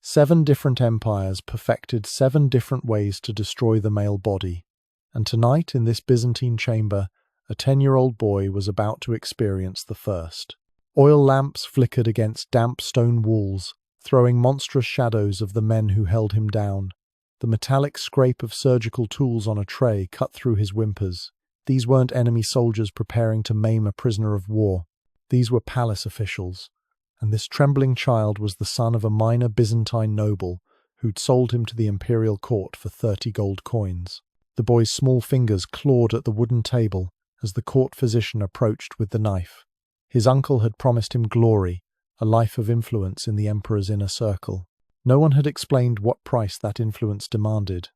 7 different empires perfected 7 different ways to destroy the male body. And tonight, in this Byzantine chamber, a 10-year-old boy was about to experience the first. Oil lamps flickered against damp stone walls, throwing monstrous shadows of the men who held him down. The metallic scrape of surgical tools on a tray cut through his whimpers. These weren't enemy soldiers preparing to maim a prisoner of war. These were palace officials. And this trembling child was the son of a minor Byzantine noble who'd sold him to the imperial court for 30 gold coins. The boy's small fingers clawed at the wooden table as the court physician approached with the knife. His uncle had promised him glory, a life of influence in the emperor's inner circle. No one had explained what price that influence demanded.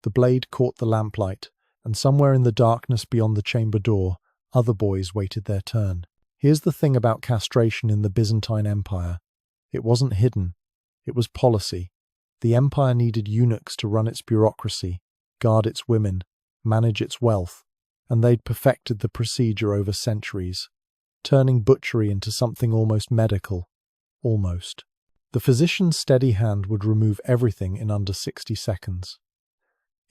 The blade caught the lamplight, and somewhere in the darkness beyond the chamber door, other boys waited their turn. Here's the thing about castration in the Byzantine Empire. It wasn't hidden. It was policy. The empire needed eunuchs to run its bureaucracy, guard its women, manage its wealth, and they'd perfected the procedure over centuries, turning butchery into something almost medical. Almost. The physician's steady hand would remove everything in under 60 seconds.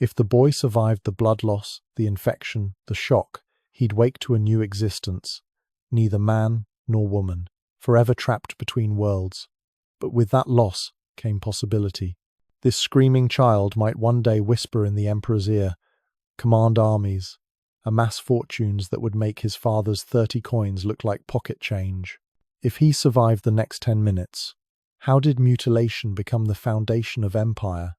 If the boy survived the blood loss, the infection, the shock, he'd wake to a new existence, neither man nor woman, forever trapped between worlds. But with that loss came possibility. This screaming child might one day whisper in the emperor's ear, command armies, amass fortunes that would make his father's 30 coins look like pocket change. If he survived the next 10 minutes, how did mutilation become the foundation of empire?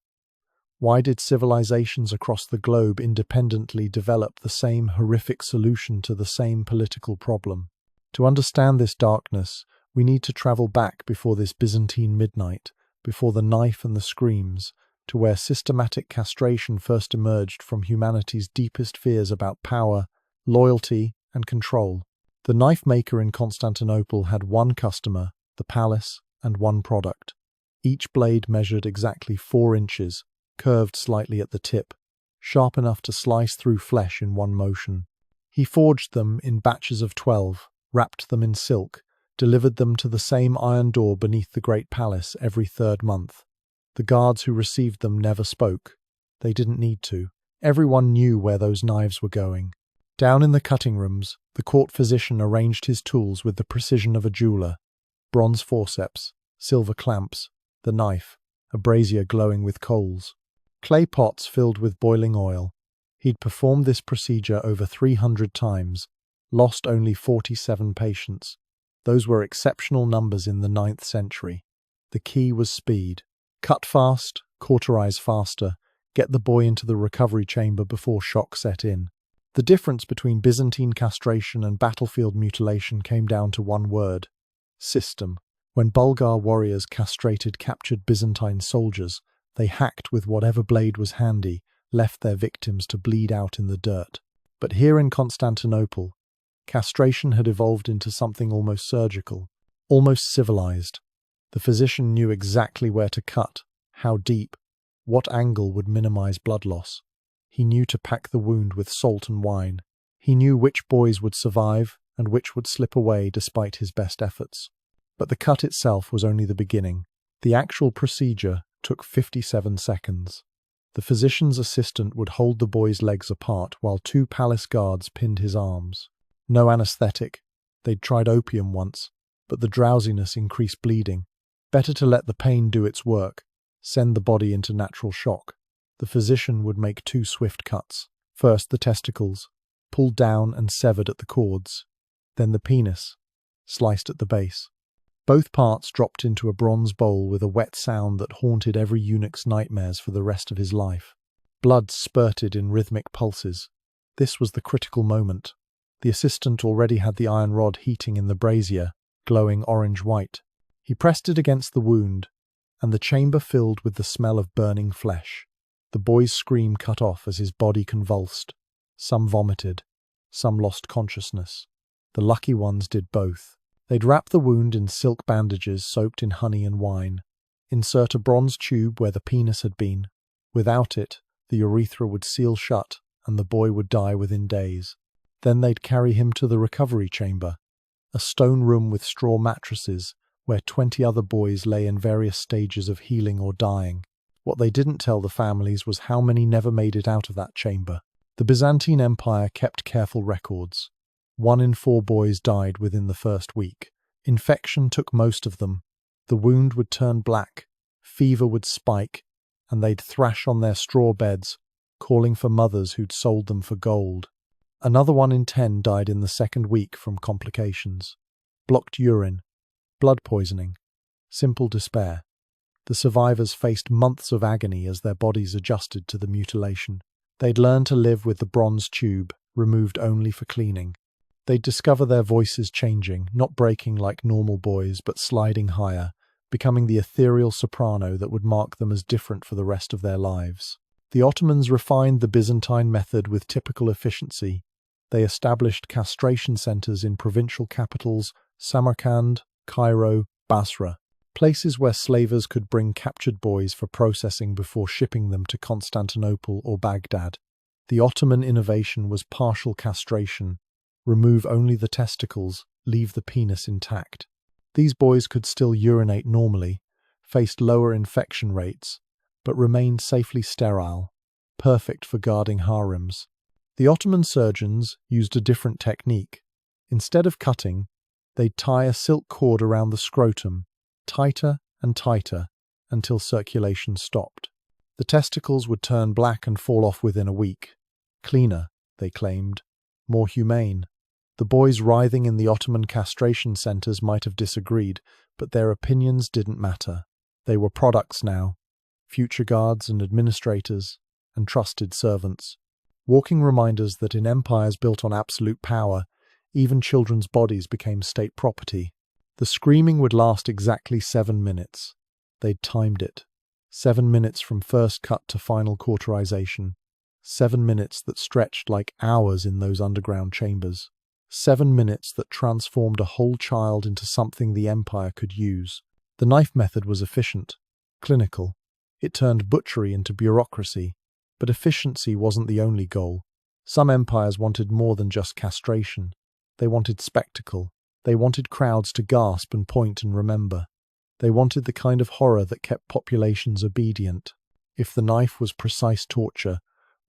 Why did civilizations across the globe independently develop the same horrific solution to the same political problem? To understand this darkness, we need to travel back before this Byzantine midnight, before the knife and the screams, to where systematic castration first emerged from humanity's deepest fears about power, loyalty, and control. The knife maker in Constantinople had one customer, the palace, and one product. Each blade measured exactly 4 inches, curved slightly at the tip, sharp enough to slice through flesh in one motion. He forged them in batches of 12, wrapped them in silk, delivered them to the same iron door beneath the great palace every 3rd month. The guards who received them never spoke. They didn't need to. Everyone knew where those knives were going. Down in the cutting rooms, the court physician arranged his tools with the precision of a jeweler. Bronze forceps, silver clamps, the knife, a brazier glowing with coals. Clay pots filled with boiling oil. He'd performed this procedure over 300 times, lost only 47 patients. Those were exceptional numbers in the 9th century. The key was speed. Cut fast, cauterize faster, get the boy into the recovery chamber before shock set in. The difference between Byzantine castration and battlefield mutilation came down to one word: system. When Bulgar warriors castrated captured Byzantine soldiers, they hacked with whatever blade was handy, left their victims to bleed out in the dirt. But here in Constantinople, castration had evolved into something almost surgical, almost civilized. The physician knew exactly where to cut, how deep, what angle would minimize blood loss. He knew to pack the wound with salt and wine. He knew which boys would survive and which would slip away despite his best efforts. But the cut itself was only the beginning. The actual procedure took 57 seconds. The physician's assistant would hold the boy's legs apart while 2 palace guards pinned his arms. No anesthetic. They'd tried opium once, but the drowsiness increased bleeding. Better to let the pain do its work, send the body into natural shock. The physician would make 2 swift cuts. First the testicles, pulled down and severed at the cords. Then the penis, sliced at the base. Both parts dropped into a bronze bowl with a wet sound that haunted every eunuch's nightmares for the rest of his life. Blood spurted in rhythmic pulses. This was the critical moment. The assistant already had the iron rod heating in the brazier, glowing orange-white. He pressed it against the wound, and the chamber filled with the smell of burning flesh. The boy's scream cut off as his body convulsed. Some vomited, some lost consciousness. The lucky ones did both. They'd wrap the wound in silk bandages soaked in honey and wine, insert a bronze tube where the penis had been. Without it, the urethra would seal shut, and the boy would die within days. Then they'd carry him to the recovery chamber, a stone room with straw mattresses, where 20 other boys lay in various stages of healing or dying. What they didn't tell the families was how many never made it out of that chamber. The Byzantine Empire kept careful records. 1 in 4 boys died within the first week. Infection took most of them. The wound would turn black, fever would spike, and they'd thrash on their straw beds, calling for mothers who'd sold them for gold. Another 1 in 10 died in the second week from complications. Blocked urine, blood poisoning, simple despair. The survivors faced months of agony as their bodies adjusted to the mutilation. They'd learn to live with the bronze tube, removed only for cleaning. They'd discover their voices changing, not breaking like normal boys, but sliding higher, becoming the ethereal soprano that would mark them as different for the rest of their lives. The Ottomans refined the Byzantine method with typical efficiency. They established castration centers in provincial capitals Samarkand, Cairo, Basra, places where slavers could bring captured boys for processing before shipping them to Constantinople or Baghdad. The Ottoman innovation was partial castration. Remove only the testicles, leave the penis intact. These boys could still urinate normally, faced lower infection rates, but remained safely sterile, perfect for guarding harems. The Ottoman surgeons used a different technique. Instead of cutting, they'd tie a silk cord around the scrotum, tighter and tighter, until circulation stopped. The testicles would turn black and fall off within a week. Cleaner, they claimed, more humane. The boys writhing in the Ottoman castration centers might have disagreed, but their opinions didn't matter. They were products now, future guards and administrators, and trusted servants. Walking reminders that in empires built on absolute power, even children's bodies became state property. The screaming would last exactly 7 minutes. They'd timed it. 7 minutes from first cut to final cauterization. 7 minutes that stretched like hours in those underground chambers. 7 minutes that transformed a whole child into something the empire could use. The knife method was efficient, clinical. It turned butchery into bureaucracy. But efficiency wasn't the only goal. Some empires wanted more than just castration. They wanted spectacle. They wanted crowds to gasp and point and remember. They wanted the kind of horror that kept populations obedient. If the knife was precise torture,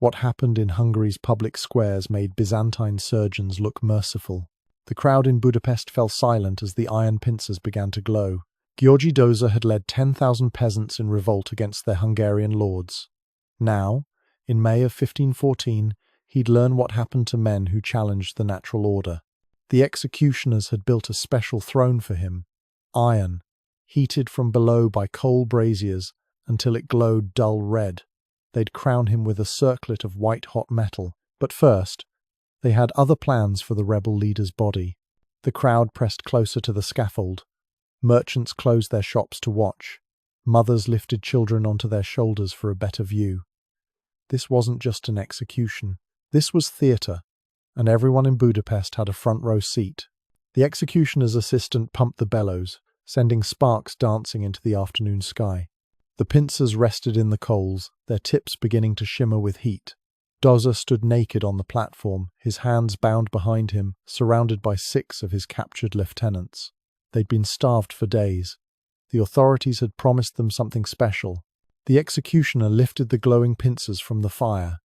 what happened in Hungary's public squares made Byzantine surgeons look merciful. The crowd in Budapest fell silent as the iron pincers began to glow. György Doza had led 10,000 peasants in revolt against their Hungarian lords. Now, in May of 1514, he'd learn what happened to men who challenged the natural order. The executioners had built a special throne for him, iron, heated from below by coal braziers until it glowed dull red. They'd crown him with a circlet of white-hot metal. But first, they had other plans for the rebel leader's body. The crowd pressed closer to the scaffold. Merchants closed their shops to watch. Mothers lifted children onto their shoulders for a better view. This wasn't just an execution. This was theatre, and everyone in Budapest had a front-row seat. The executioner's assistant pumped the bellows, sending sparks dancing into the afternoon sky. The pincers rested in the coals, their tips beginning to shimmer with heat. Doza stood naked on the platform, his hands bound behind him, surrounded by 6 of his captured lieutenants. They'd been starved for days. The authorities had promised them something special. The executioner lifted the glowing pincers from the fire.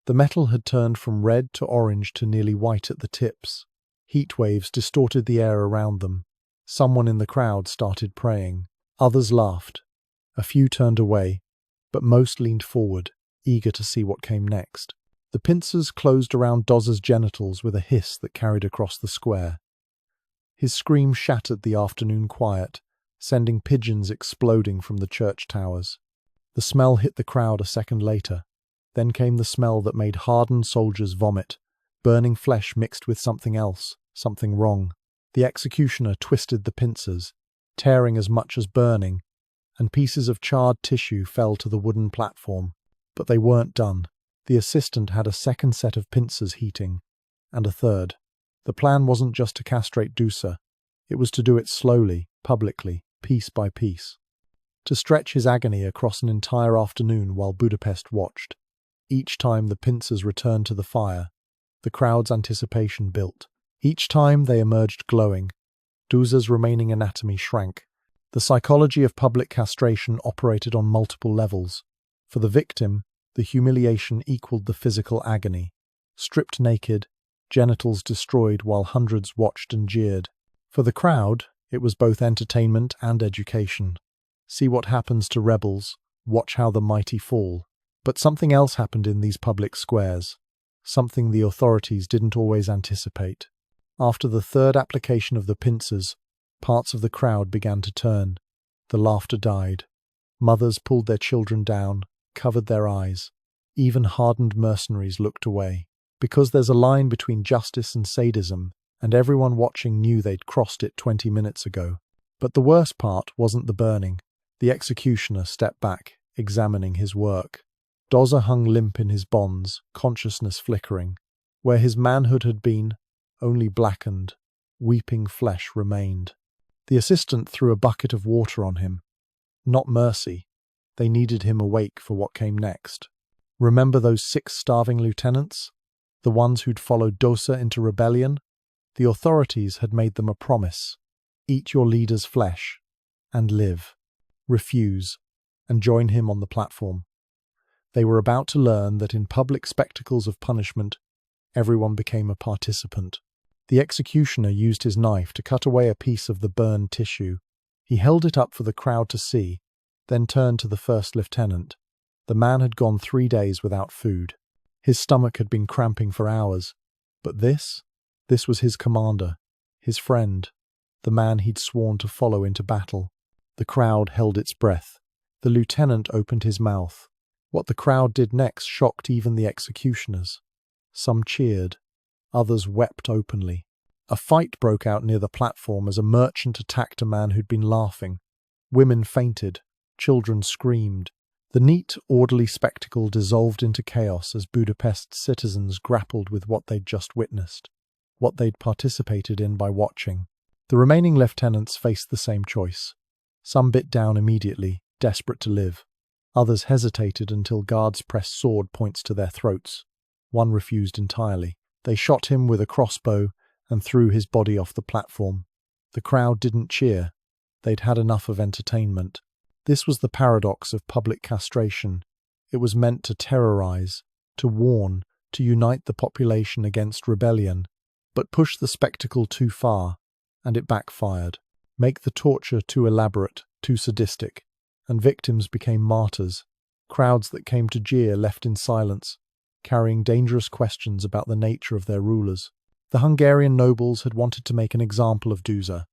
The metal had turned from red to orange to nearly white at the tips. Heat waves distorted the air around them. Someone in the crowd started praying. Others laughed. A few turned away, but most leaned forward, eager to see what came next. The pincers closed around Doza's genitals with a hiss that carried across the square. His scream shattered the afternoon quiet, sending pigeons exploding from the church towers. The smell hit the crowd a second later. Then came the smell that made hardened soldiers vomit, burning flesh mixed with something else, something wrong. The executioner twisted the pincers, tearing as much as burning, and pieces of charred tissue fell to the wooden platform. But they weren't done. The assistant had a second set of pincers heating, and a third. The plan wasn't just to castrate Doza. It was to do it slowly, publicly, piece by piece. To stretch his agony across an entire afternoon while Budapest watched. Each time the pincers returned to the fire, the crowd's anticipation built. Each time they emerged glowing. Doza's remaining anatomy shrank, The psychology of public castration operated on multiple levels. For the victim, the humiliation equaled the physical agony. Stripped naked, genitals destroyed while hundreds watched and jeered. For the crowd, it was both entertainment and education. See what happens to rebels, watch how the mighty fall. But something else happened in these public squares, something the authorities didn't always anticipate. After the third application of the pincers, parts of the crowd began to turn. The laughter died. Mothers pulled their children down, covered their eyes. Even hardened mercenaries looked away. Because there's a line between justice and sadism, and everyone watching knew they'd crossed it 20 minutes ago. But the worst part wasn't the burning. The executioner stepped back, examining his work. Dozer hung limp in his bonds, consciousness flickering. Where his manhood had been, only blackened, weeping flesh remained. The assistant threw a bucket of water on him. Not mercy. They needed him awake for what came next. Remember those 6 starving lieutenants? The ones who'd followed Dozer into rebellion? The authorities had made them a promise. Eat your leader's flesh, and live. Refuse, and join him on the platform. They were about to learn that in public spectacles of punishment, everyone became a participant. The executioner used his knife to cut away a piece of the burned tissue. He held it up for the crowd to see, then turned to the first lieutenant. The man had gone 3 days without food. His stomach had been cramping for hours. But this was his commander, his friend, the man he'd sworn to follow into battle. The crowd held its breath. The lieutenant opened his mouth. What the crowd did next shocked even the executioners. Some cheered. Others wept openly. A fight broke out near the platform as a merchant attacked a man who'd been laughing. Women fainted. Children screamed. The neat, orderly spectacle dissolved into chaos as Budapest's citizens grappled with what they'd just witnessed, what they'd participated in by watching. The remaining lieutenants faced the same choice. Some bit down immediately, desperate to live. Others hesitated until guards pressed sword points to their throats. One refused entirely. They shot him with a crossbow and threw his body off the platform. The crowd didn't cheer. They'd had enough of entertainment. This was the paradox of public castration. It was meant to terrorize, to warn, to unite the population against rebellion, but push the spectacle too far, and it backfired. Make the torture too elaborate, too sadistic, and victims became martyrs. Crowds that came to jeer left in silence, carrying dangerous questions about the nature of their rulers. The Hungarian nobles had wanted to make an example of Dozer.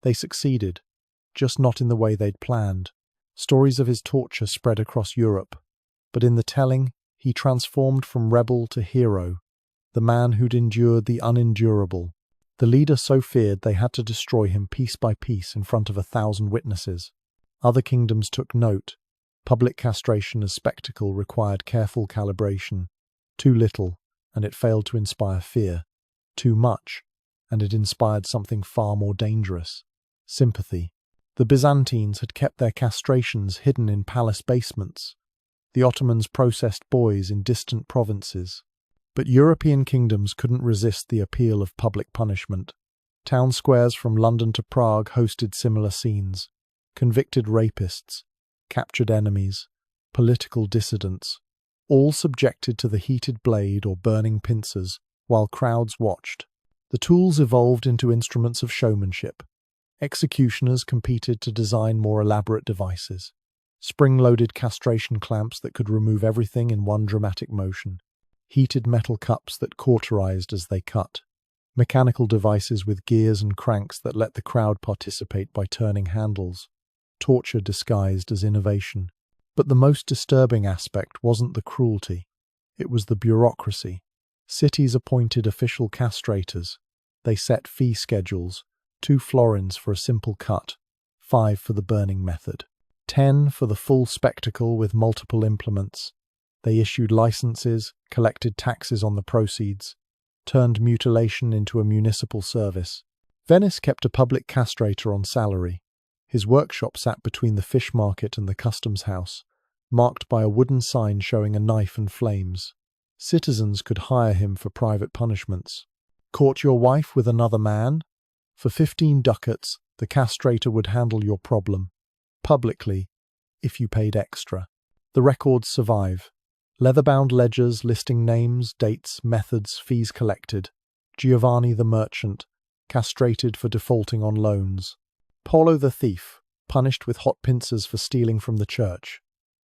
They succeeded, just not in the way they'd planned. Stories of his torture spread across Europe, but in the telling, he transformed from rebel to hero, the man who'd endured the unendurable. The leader so feared they had to destroy him piece by piece in front of 1,000 witnesses. Other kingdoms took note. Public castration as spectacle required careful calibration. Too little, and it failed to inspire fear. Too much, and it inspired something far more dangerous: sympathy. The Byzantines had kept their castrations hidden in palace basements. The Ottomans processed boys in distant provinces. But European kingdoms couldn't resist the appeal of public punishment. Town squares from London to Prague hosted similar scenes. Convicted rapists, captured enemies, political dissidents, all subjected to the heated blade or burning pincers while crowds watched. The tools evolved into instruments of showmanship. Executioners competed to design more elaborate devices. Spring-loaded castration clamps that could remove everything in one dramatic motion. Heated metal cups that cauterized as they cut. Mechanical devices with gears and cranks that let the crowd participate by turning handles. Torture disguised as innovation. But the most disturbing aspect wasn't the cruelty. It was the bureaucracy. Cities appointed official castrators. They set fee schedules. 2 florins for a simple cut, 5 for the burning method, 10 for the full spectacle with multiple implements. They issued licenses, collected taxes on the proceeds, turned mutilation into a municipal service. Venice kept a public castrator on salary. His workshop sat between the fish market and the customs house, marked by a wooden sign showing a knife and flames. Citizens could hire him for private punishments. Caught your wife with another man? For 15 ducats, The castrator would handle your problem, publicly, if you paid extra. The records survive. Leather-bound ledgers listing names, dates, methods, fees collected. Giovanni the merchant, castrated for defaulting on loans. Paulo the thief, punished with hot pincers for stealing from the church.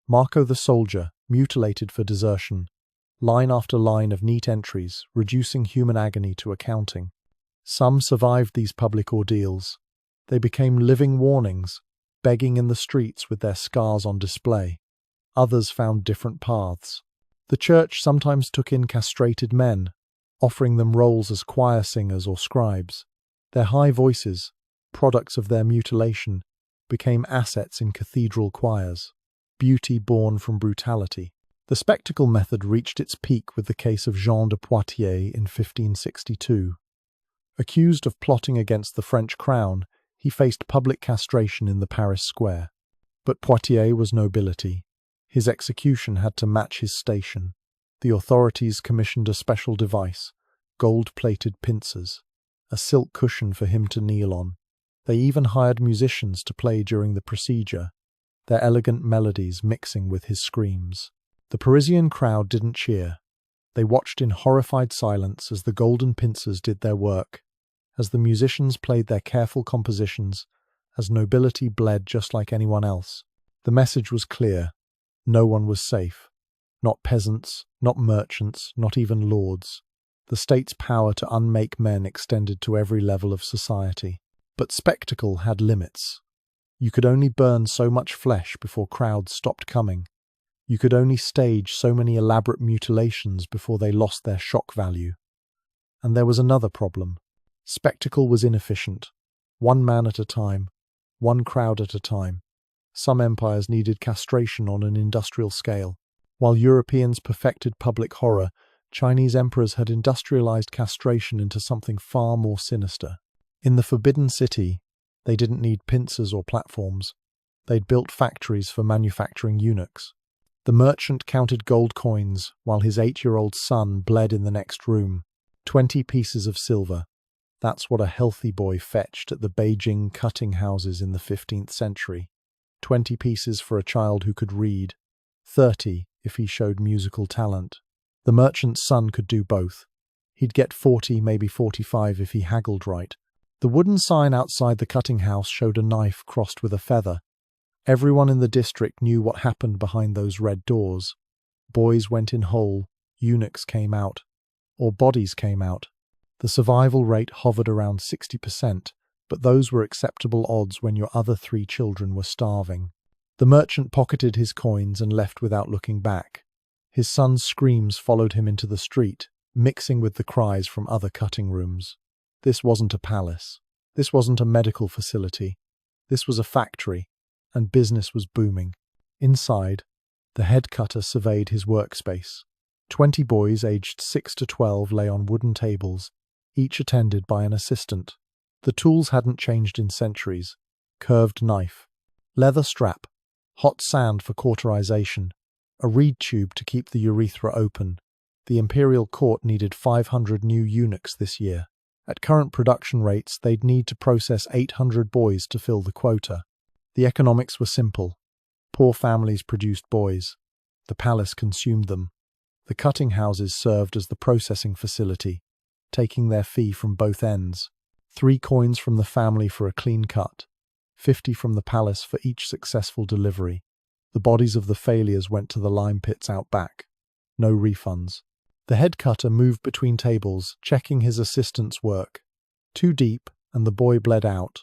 Marco the soldier, mutilated for desertion. Line after line of neat entries, reducing human agony to accounting. Some survived these public ordeals. They became living warnings, begging in the streets with their scars on display. Others found different paths. The church sometimes took in castrated men, offering them roles as choir singers or scribes. Their high voices, products of their mutilation, became assets in cathedral choirs. Beauty born from brutality. The spectacle method reached its peak with the case of Jean de Poitiers in 1562. Accused of plotting against the French crown, he faced public castration in the Paris square. But Poitiers was nobility. His execution had to match his station. The authorities commissioned a special device, gold-plated pincers, a silk cushion for him to kneel on. They even hired musicians to play during the procedure, their elegant melodies mixing with his screams. The Parisian crowd didn't cheer. They watched in horrified silence as the golden pincers did their work, as the musicians played their careful compositions, as nobility bled just like anyone else. The message was clear. No one was safe. Not peasants, not merchants, not even lords. The state's power to unmake men extended to every level of society. But spectacle had limits. You could only burn so much flesh before crowds stopped coming. You could only stage so many elaborate mutilations before they lost their shock value. And there was another problem. Spectacle was inefficient. One man at a time, one crowd at a time. Some empires needed castration on an industrial scale. While Europeans perfected public horror, Chinese emperors had industrialized castration into something far more sinister. In the Forbidden City, they didn't need pincers or platforms. They'd built factories for manufacturing eunuchs. The merchant counted gold coins while his 8-year-old son bled in the next room. 20 pieces of silver. That's what a healthy boy fetched at the Beijing cutting houses in the 15th century. 20 pieces for a child who could read. 30 if he showed musical talent. The merchant's son could do both. He'd get 40, maybe 45 if he haggled right. The wooden sign outside the cutting house showed a knife crossed with a feather. Everyone in the district knew what happened behind those red doors. Boys went in whole, eunuchs came out, or bodies came out. The survival rate hovered around 60%, but those were acceptable odds when your other 3 children were starving. The merchant pocketed his coins and left without looking back. His son's screams followed him into the street, mixing with the cries from other cutting rooms. This wasn't a palace. This wasn't a medical facility. This was a factory, and business was booming. Inside, the head cutter surveyed his workspace. 20 boys aged 6 to 12 lay on wooden tables, each attended by an assistant. The tools hadn't changed in centuries. Curved knife, leather strap, hot sand for cauterization, a reed tube to keep the urethra open. The imperial court needed 500 new eunuchs this year. At current production rates, they'd need to process 800 boys to fill the quota. The economics were simple. Poor families produced boys. The palace consumed them. The cutting houses served as the processing facility, taking their fee from both ends. 3 coins from the family for a clean cut, 50 from the palace for each successful delivery. The bodies of the failures went to the lime pits out back. No refunds. The head cutter moved between tables, checking his assistant's work. Too deep, and the boy bled out.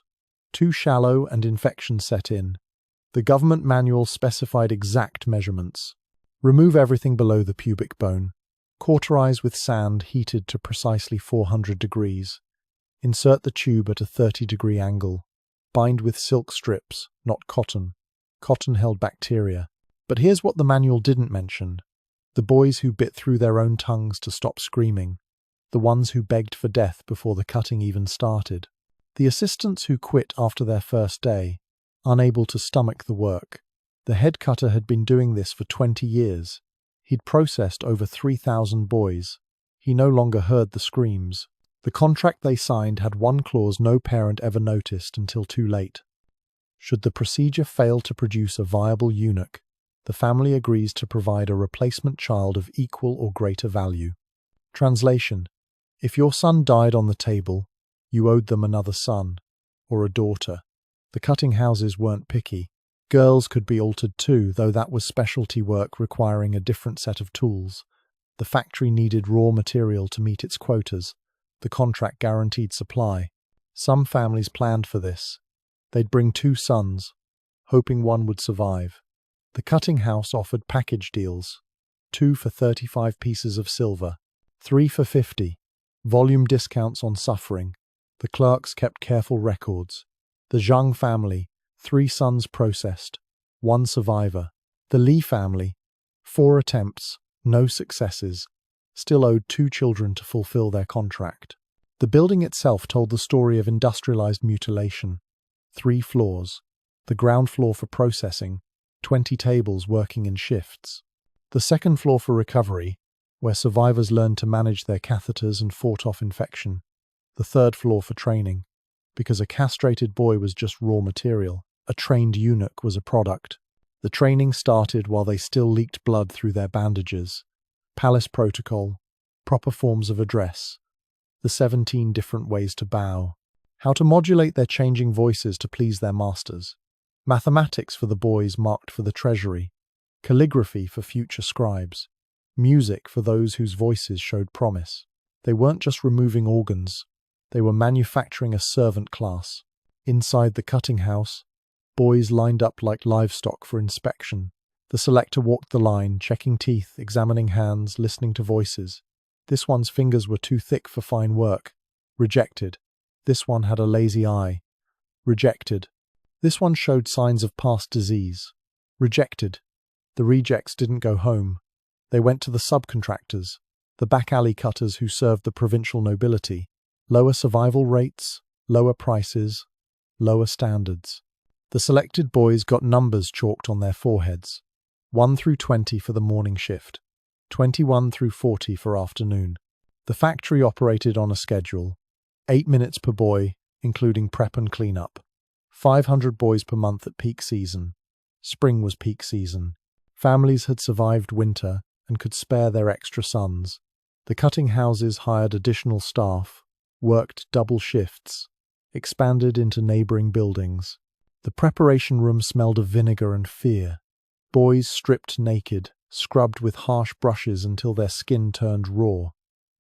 Too shallow, and infection set in. The government manual specified exact measurements. Remove everything below the pubic bone. Cauterize with sand heated to precisely 400 degrees. Insert the tube at a 30-degree angle. Bind with silk strips, not cotton. Cotton held bacteria. But here's what the manual didn't mention. The boys who bit through their own tongues to stop screaming. The ones who begged for death before the cutting even started. The assistants who quit after their first day, unable to stomach the work. The head cutter had been doing this for 20 years. He'd processed over 3,000 boys. He no longer heard the screams. The contract they signed had one clause no parent ever noticed until too late. Should the procedure fail to produce a viable eunuch, the family agrees to provide a replacement child of equal or greater value. Translation: if your son died on the table, you owed them another son, or a daughter. The cutting houses weren't picky. Girls could be altered too, though that was specialty work requiring a different set of tools. The factory needed raw material to meet its quotas. The contract guaranteed supply. Some families planned for this. They'd bring 2 sons, hoping one would survive. The cutting house offered package deals: 2 for 35 pieces of silver, 3 for 50, volume discounts on suffering. The clerks kept careful records. The Zhang family, 3 sons processed, 1 survivor. The Li family, 4 attempts, no successes, still owed 2 children to fulfill their contract. The building itself told the story of industrialized mutilation. 3 floors. The ground floor for processing, 20 tables working in shifts. The second floor for recovery, where survivors learned to manage their catheters and fought off infection. The third floor for training, because a castrated boy was just raw material. A trained eunuch was a product. The training started while they still leaked blood through their bandages. Palace protocol, proper forms of address, the 17 different ways to bow, how to modulate their changing voices to please their masters, mathematics for the boys marked for the treasury, calligraphy for future scribes, music for those whose voices showed promise. They weren't just removing organs, they were manufacturing a servant class. Inside the cutting house, boys lined up like livestock for inspection. The selector walked the line, checking teeth, examining hands, listening to voices. This one's fingers were too thick for fine work. Rejected. This one had a lazy eye. Rejected. This one showed signs of past disease. Rejected. The rejects didn't go home. They went to the subcontractors, the back alley cutters who served the provincial nobility. Lower survival rates, lower prices, lower standards. The selected boys got numbers chalked on their foreheads. 1 through 20 for the morning shift, 21 through 40 for afternoon. The factory operated on a schedule, 8 minutes per boy, including prep and cleanup. 500 boys per month at peak season. Spring was peak season. Families had survived winter and could spare their extra sons. The cutting houses hired additional staff, worked double shifts, expanded into neighboring buildings. The preparation room smelled of vinegar and fear. Boys stripped naked, scrubbed with harsh brushes until their skin turned raw.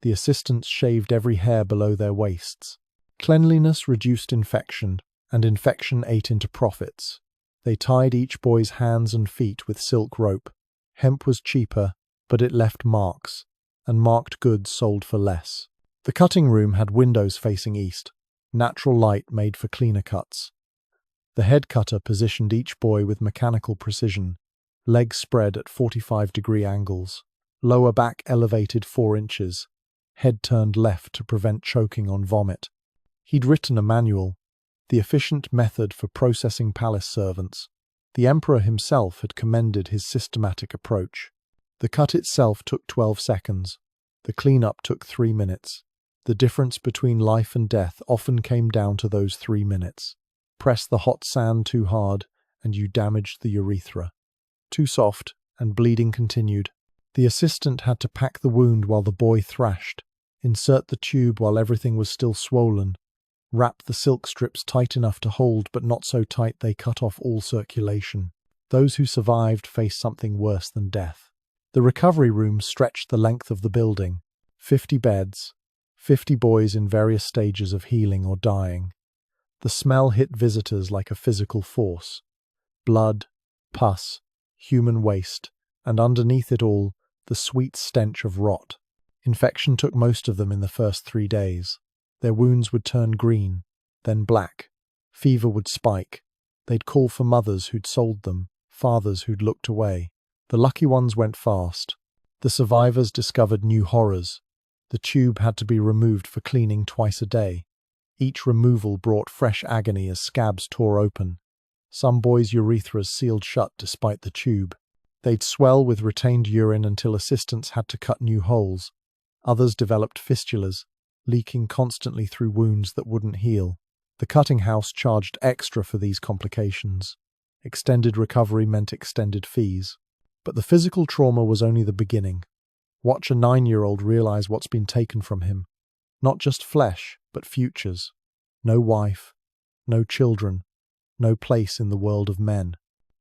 The assistants shaved every hair below their waists. Cleanliness reduced infection, and infection ate into profits. They tied each boy's hands and feet with silk rope. Hemp was cheaper, but it left marks, and marked goods sold for less. The cutting room had windows facing east. Natural light made for cleaner cuts. The head cutter positioned each boy with mechanical precision. Legs spread at 45-degree angles. Lower back elevated 4 inches. Head turned left to prevent choking on vomit. He'd written a manual, the efficient method for processing palace servants. The emperor himself had commended his systematic approach. The cut itself took 12 seconds. The cleanup took 3 minutes. The difference between life and death often came down to those 3 minutes. Press the hot sand too hard, and you damaged the urethra. Too soft, and bleeding continued. The assistant had to pack the wound while the boy thrashed, insert the tube while everything was still swollen, wrap the silk strips tight enough to hold but not so tight they cut off all circulation. Those who survived faced something worse than death. The recovery room stretched the length of the building. 50 beds, 50 boys in various stages of healing or dying. The smell hit visitors like a physical force. Blood, pus, human waste, and underneath it all, the sweet stench of rot. Infection took most of them in the first 3 days. Their wounds would turn green, then black. Fever would spike. They'd call for mothers who'd sold them, fathers who'd looked away. The lucky ones went fast. The survivors discovered new horrors. The tube had to be removed for cleaning twice a day. Each removal brought fresh agony as scabs tore open. Some boys' urethras sealed shut despite the tube. They'd swell with retained urine until assistants had to cut new holes. Others developed fistulas. leaking constantly through wounds that wouldn't heal. The cutting house charged extra for these complications. Extended recovery meant extended fees. But the physical trauma was only the beginning. Watch a 9-year-old realize what's been taken from him. Not just flesh, but futures. No wife, no children, no place in the world of men.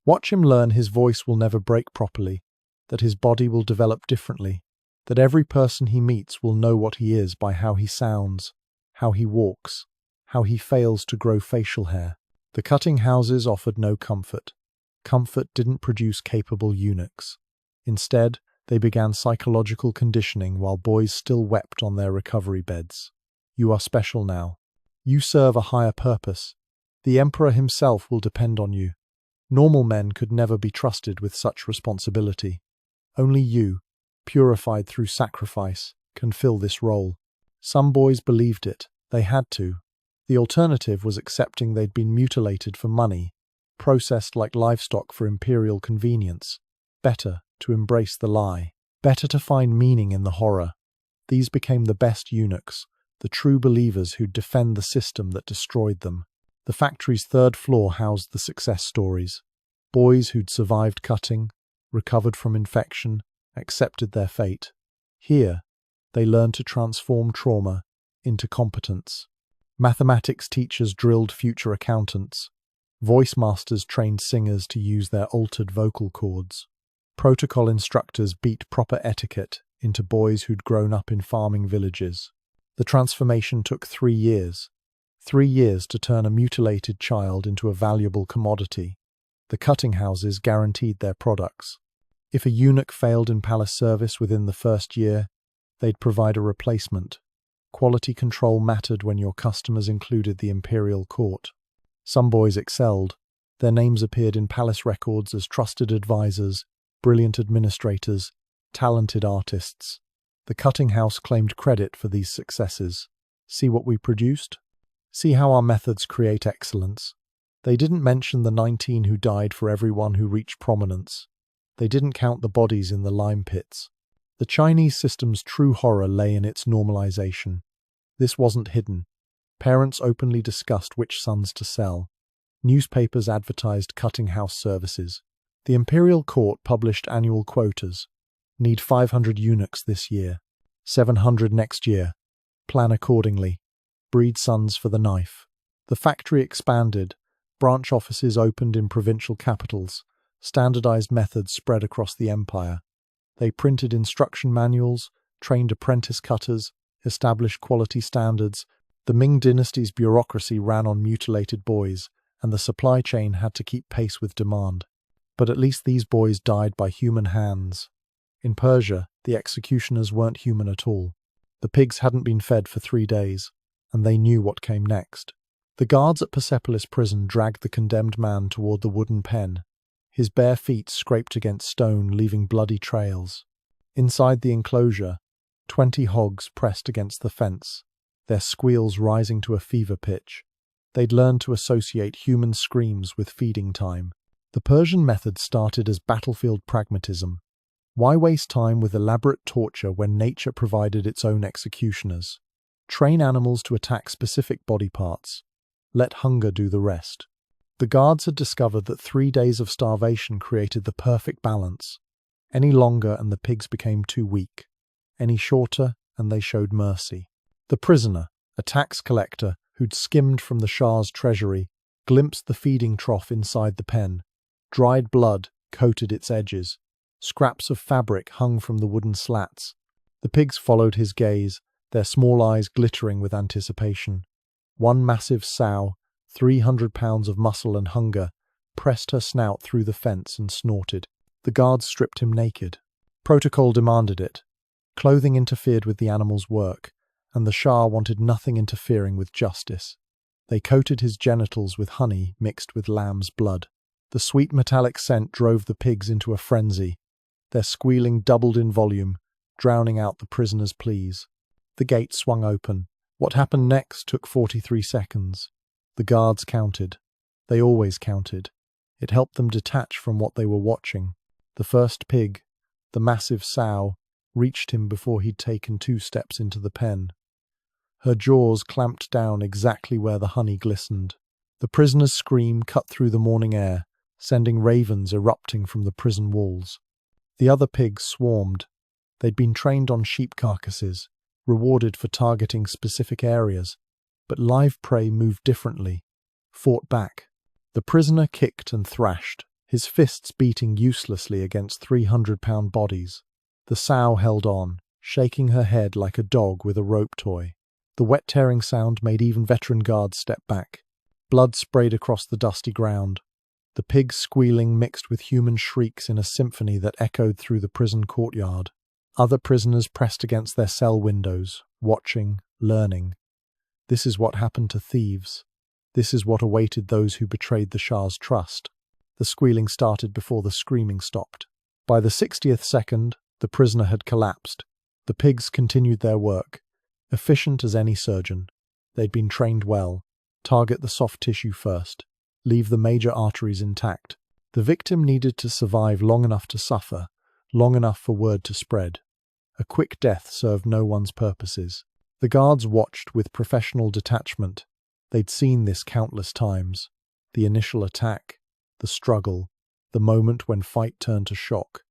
Watch him learn his voice will never break properly, that his body will develop differently, that every person he meets will know what he is by how he sounds, how he walks, how he fails to grow facial hair. The cutting houses offered no comfort. Comfort didn't produce capable eunuchs. Instead, they began psychological conditioning while boys still wept on their recovery beds. You are special now. You serve a higher purpose. The emperor himself will depend on you. Normal men could never be trusted with such responsibility. Only you, purified through sacrifice, can fill this role. Some boys believed it. They had to. The alternative was accepting they'd been mutilated for money, processed like livestock for imperial convenience. Better to embrace the lie. Better to find meaning in the horror. These became the best eunuchs, the true believers who'd defend the system that destroyed them. The factory's third floor housed the success stories. Boys who'd survived cutting, recovered from infection, accepted their fate. Here, they learned to transform trauma into competence. Mathematics teachers drilled future accountants. Voice masters trained singers to use their altered vocal cords. Protocol instructors beat proper etiquette into boys who'd grown up in farming villages. The transformation took 3 years. 3 years to turn a mutilated child into a valuable commodity. The cutting houses guaranteed their products. If a eunuch failed in palace service within the first year, they'd provide a replacement. Quality control mattered when your customers included the imperial court. Some boys excelled. Their names appeared in palace records as trusted advisors, brilliant administrators, talented artists. The cutting house claimed credit for these successes. See what we produced? See how our methods create excellence. They didn't mention the 19 who died for everyone who reached prominence. They didn't count the bodies in the lime pits. The Chinese system's true horror lay in its normalization. This wasn't hidden. Parents openly discussed which sons to sell. Newspapers advertised cutting house services. The imperial court published annual quotas. Need 500 eunuchs this year. 700 next year. Plan accordingly. Breed sons for the knife. The factory expanded. Branch offices opened in provincial capitals. Standardized methods spread across the empire. They printed instruction manuals, trained apprentice cutters, established quality standards. The Ming dynasty's bureaucracy ran on mutilated boys, and the supply chain had to keep pace with demand. But at least these boys died by human hands. In Persia, the executioners weren't human at all. The pigs hadn't been fed for 3 days, and they knew what came next. The guards at Persepolis prison dragged the condemned man toward the wooden pen. His bare feet scraped against stone, leaving bloody trails. Inside the enclosure, 20 hogs pressed against the fence, their squeals rising to a fever pitch. They'd learned to associate human screams with feeding time. The Persian method started as battlefield pragmatism. Why waste time with elaborate torture when nature provided its own executioners? Train animals to attack specific body parts. Let hunger do the rest. The guards had discovered that 3 days of starvation created the perfect balance. Any longer and the pigs became too weak. Any shorter and they showed mercy. The prisoner, a tax collector who'd skimmed from the Shah's treasury, glimpsed the feeding trough inside the pen. Dried blood coated its edges. Scraps of fabric hung from the wooden slats. The pigs followed his gaze, their small eyes glittering with anticipation. One massive sow, 300 pounds of muscle and hunger, pressed her snout through the fence and snorted. The guards stripped him naked. Protocol demanded it. Clothing interfered with the animal's work, and the Shah wanted nothing interfering with justice. They coated his genitals with honey mixed with lamb's blood. The sweet metallic scent drove the pigs into a frenzy. Their squealing doubled in volume, drowning out the prisoner's pleas. The gate swung open. What happened next took 43 seconds. The guards counted. They always counted. It helped them detach from what they were watching. The first pig, the massive sow, reached him before he'd taken 2 steps into the pen. Her jaws clamped down exactly where the honey glistened. The prisoner's scream cut through the morning air, sending ravens erupting from the prison walls. The other pigs swarmed. They'd been trained on sheep carcasses, rewarded for targeting specific areas. But live prey moved differently, fought back. The prisoner kicked and thrashed, his fists beating uselessly against 300-pound bodies. The sow held on, shaking her head like a dog with a rope toy. The wet tearing sound made even veteran guards step back. Blood sprayed across the dusty ground. The pigs' squealing mixed with human shrieks in a symphony that echoed through the prison courtyard. Other prisoners pressed against their cell windows, watching, learning. This is what happened to thieves. This is what awaited those who betrayed the Shah's trust. The squealing started before the screaming stopped. By the 60th second, the prisoner had collapsed. The pigs continued their work, efficient as any surgeon. They'd been trained well. Target the soft tissue first. Leave the major arteries intact. The victim needed to survive long enough to suffer, long enough for word to spread. A quick death served no one's purposes. The guards watched with professional detachment. They'd seen this countless times. The initial attack, the struggle, the moment when fight turned to shock.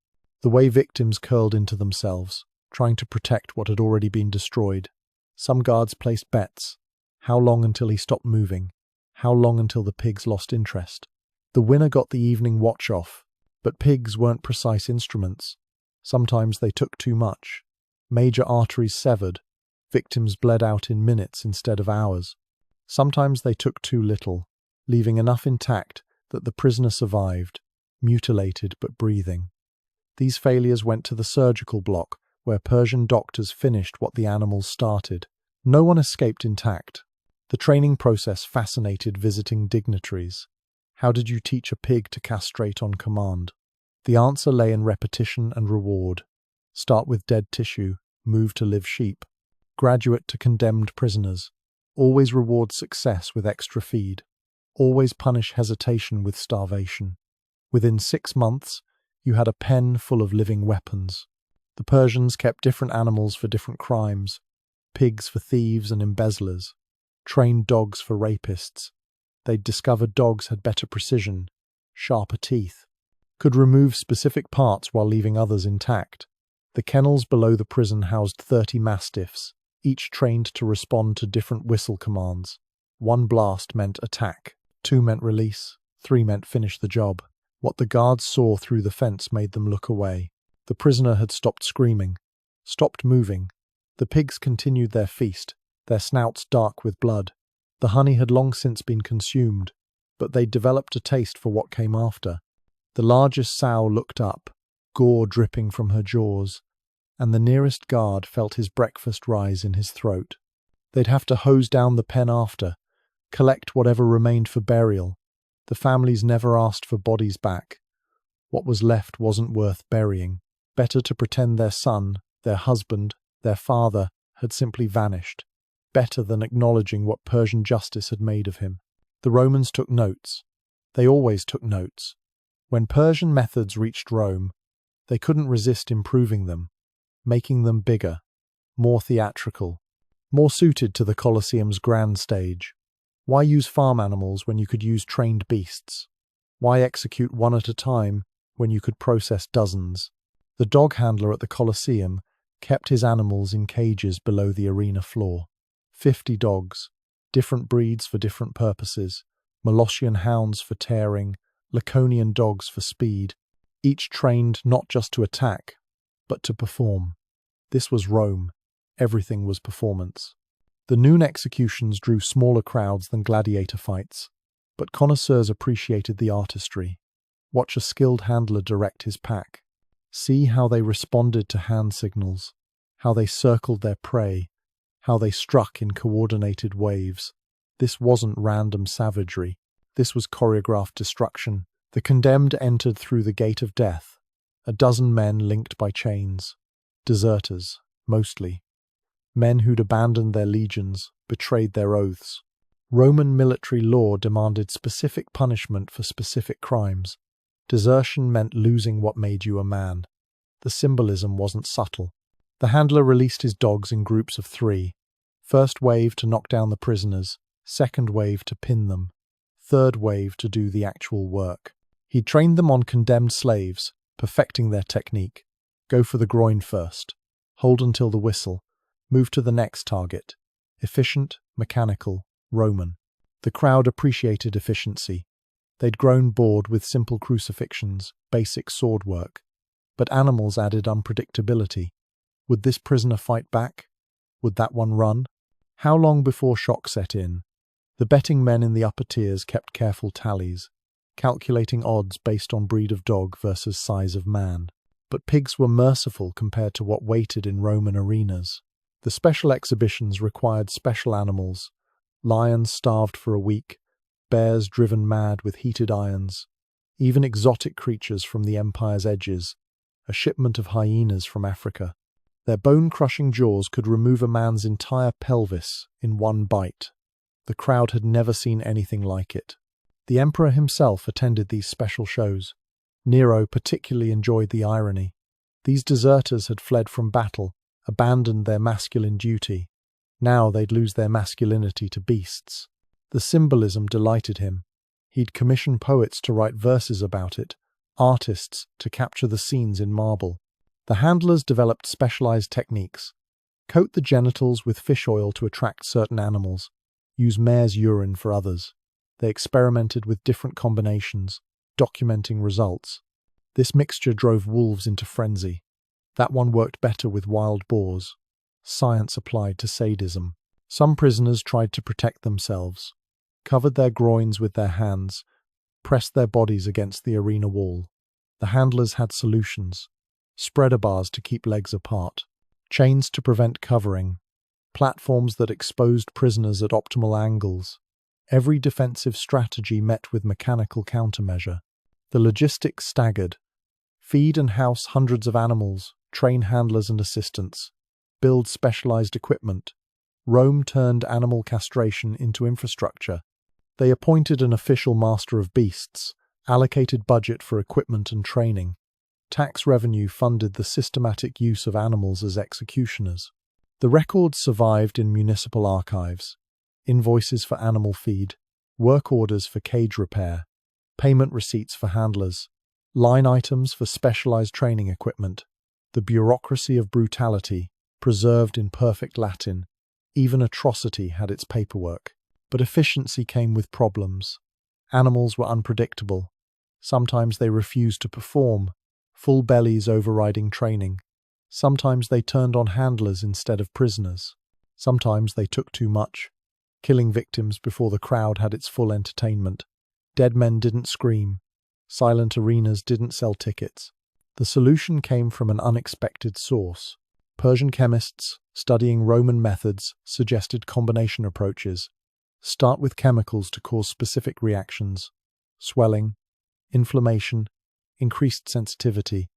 The way victims curled into themselves, trying to protect what had already been destroyed. Some guards placed bets. How long until he stopped moving? How long until the pigs lost interest? The winner got the evening watch off, but pigs weren't precise instruments. Sometimes they took too much. Major arteries severed. Victims bled out in minutes instead of hours. Sometimes they took too little, leaving enough intact that the prisoner survived, mutilated but breathing. These failures went to the surgical block, where Persian doctors finished what the animals started. No one escaped intact. The training process fascinated visiting dignitaries. How did you teach a pig to castrate on command? The answer lay in repetition and reward. Start with dead tissue, move to live sheep. Graduate to condemned prisoners. Always reward success with extra feed. Always punish hesitation with starvation. Within 6 months, you had a pen full of living weapons. The Persians kept different animals for different crimes. Pigs for thieves and embezzlers. Trained dogs for rapists. They'd discovered dogs had better precision, sharper teeth, could remove specific parts while leaving others intact. The kennels below the prison housed 30 mastiffs, each trained to respond to different whistle commands. 1 blast meant attack, 2 meant release, 3 meant finish the job. What the guards saw through the fence made them look away. The prisoner had stopped screaming, stopped moving. The pigs continued their feast, their snouts dark with blood. The honey had long since been consumed, but they'd developed a taste for what came after. The largest sow looked up, gore dripping from her jaws, and the nearest guard felt his breakfast rise in his throat. They'd have to hose down the pen after, collect whatever remained for burial. The families never asked for bodies back. What was left wasn't worth burying. Better to pretend their son, their husband, their father had simply vanished. Better than acknowledging what Persian justice had made of him. The Romans took notes. They always took notes. When Persian methods reached Rome, they couldn't resist improving them, making them bigger, more theatrical, more suited to the Colosseum's grand stage. Why use farm animals when you could use trained beasts? Why execute one at a time when you could process dozens? The dog handler at the Colosseum kept his animals in cages below the arena floor. 50 dogs, different breeds for different purposes, Molossian hounds for tearing, Laconian dogs for speed, each trained not just to attack, but to perform. This was Rome. Everything was performance. The noon executions drew smaller crowds than gladiator fights, but connoisseurs appreciated the artistry. Watch a skilled handler direct his pack. See how they responded to hand signals, how they circled their prey, how they struck in coordinated waves. This wasn't random savagery. This was choreographed destruction. The condemned entered through the gate of death. A dozen men linked by chains. Deserters, mostly. Men who'd abandoned their legions, betrayed their oaths. Roman military law demanded specific punishment for specific crimes. Desertion meant losing what made you a man. The symbolism wasn't subtle. The handler released his dogs in groups of 3. First wave to knock down the prisoners, second wave to pin them, third wave to do the actual work. He trained them on condemned slaves, perfecting their technique. Go for the groin first. Hold until the whistle. Move to the next target. Efficient, mechanical, Roman. The crowd appreciated efficiency. They'd grown bored with simple crucifixions, basic sword work. But animals added unpredictability. Would this prisoner fight back? Would that one run? How long before shock set in? The betting men in the upper tiers kept careful tallies, calculating odds based on breed of dog versus size of man. But pigs were merciful compared to what waited in Roman arenas. The special exhibitions required special animals: lions starved for a week, bears driven mad with heated irons, even exotic creatures from the empire's edges, a shipment of hyenas from Africa. Their bone-crushing jaws could remove a man's entire pelvis in one bite. The crowd had never seen anything like it. The emperor himself attended these special shows. Nero particularly enjoyed the irony. These deserters had fled from battle, abandoned their masculine duty. Now they'd lose their masculinity to beasts. The symbolism delighted him. He'd commission poets to write verses about it, artists to capture the scenes in marble. The handlers developed specialized techniques. Coat the genitals with fish oil to attract certain animals. Use mare's urine for others. They experimented with different combinations, documenting results. This mixture drove wolves into frenzy. That one worked better with wild boars. Science applied to sadism. Some prisoners tried to protect themselves, covered their groins with their hands, pressed their bodies against the arena wall. The handlers had solutions: spreader bars to keep legs apart, chains to prevent covering, platforms that exposed prisoners at optimal angles. Every defensive strategy met with mechanical countermeasure. The logistics staggered. Feed and house hundreds of animals, train handlers and assistants, build specialized equipment. Rome turned animal castration into infrastructure. They appointed an official master of beasts, allocated budget for equipment and training. Tax revenue funded the systematic use of animals as executioners. The records survived in municipal archives: invoices for animal feed, work orders for cage repair, payment receipts for handlers, line items for specialized training equipment. The bureaucracy of brutality, preserved in perfect Latin. Even atrocity had its paperwork. But efficiency came with problems. Animals were unpredictable. Sometimes they refused to perform, full bellies overriding training. Sometimes they turned on handlers instead of prisoners. Sometimes they took too much, killing victims before the crowd had its full entertainment. Dead men didn't scream. Silent arenas didn't sell tickets. The solution came from an unexpected source. Persian chemists, studying Roman methods, suggested combination approaches. Start with chemicals to cause specific reactions: swelling, inflammation, increased sensitivity,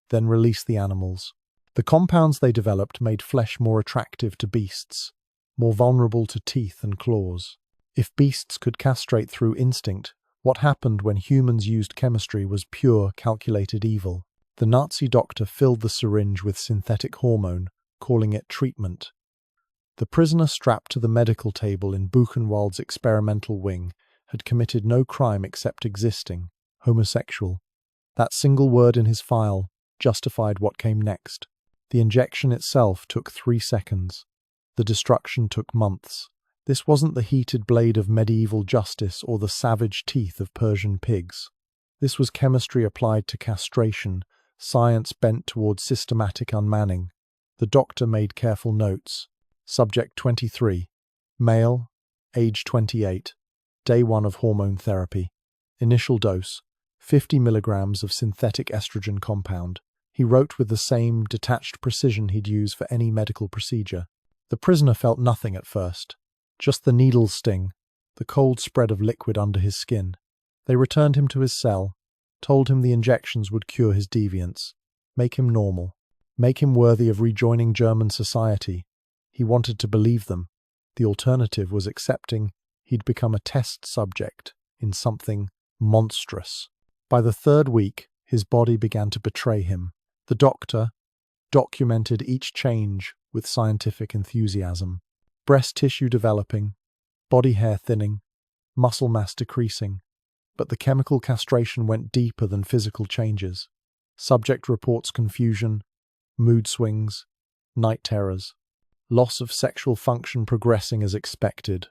then release the animals. The compounds they developed made flesh more attractive to beasts, more vulnerable to teeth and claws. If beasts could castrate through instinct, what happened when humans used chemistry was pure, calculated evil. The Nazi doctor filled the syringe with synthetic hormone, calling it treatment. The prisoner strapped to the medical table in Buchenwald's experimental wing had committed no crime except existing: homosexual. That single word in his file justified what came next. The injection itself took 3 seconds. The destruction took months. This wasn't the heated blade of medieval justice or the savage teeth of Persian pigs. This was chemistry applied to castration, science bent toward systematic unmanning. The doctor made careful notes. Subject 23. Male, age 28. Day 1 of hormone therapy. Initial dose: 50 milligrams of synthetic estrogen compound. He wrote with the same detached precision he'd use for any medical procedure. The prisoner felt nothing at first. Just the needle's sting, the cold spread of liquid under his skin. They returned him to his cell, told him the injections would cure his deviance, make him normal, make him worthy of rejoining German society. He wanted to believe them. The alternative was accepting he'd become a test subject in something monstrous. By the 3rd week, his body began to betray him. The doctor documented each change with scientific enthusiasm. breast tissue developing, body hair thinning, muscle mass decreasing. But the chemical castration went deeper than physical changes. Subject reports confusion, mood swings, night terrors, loss of sexual function progressing as expected.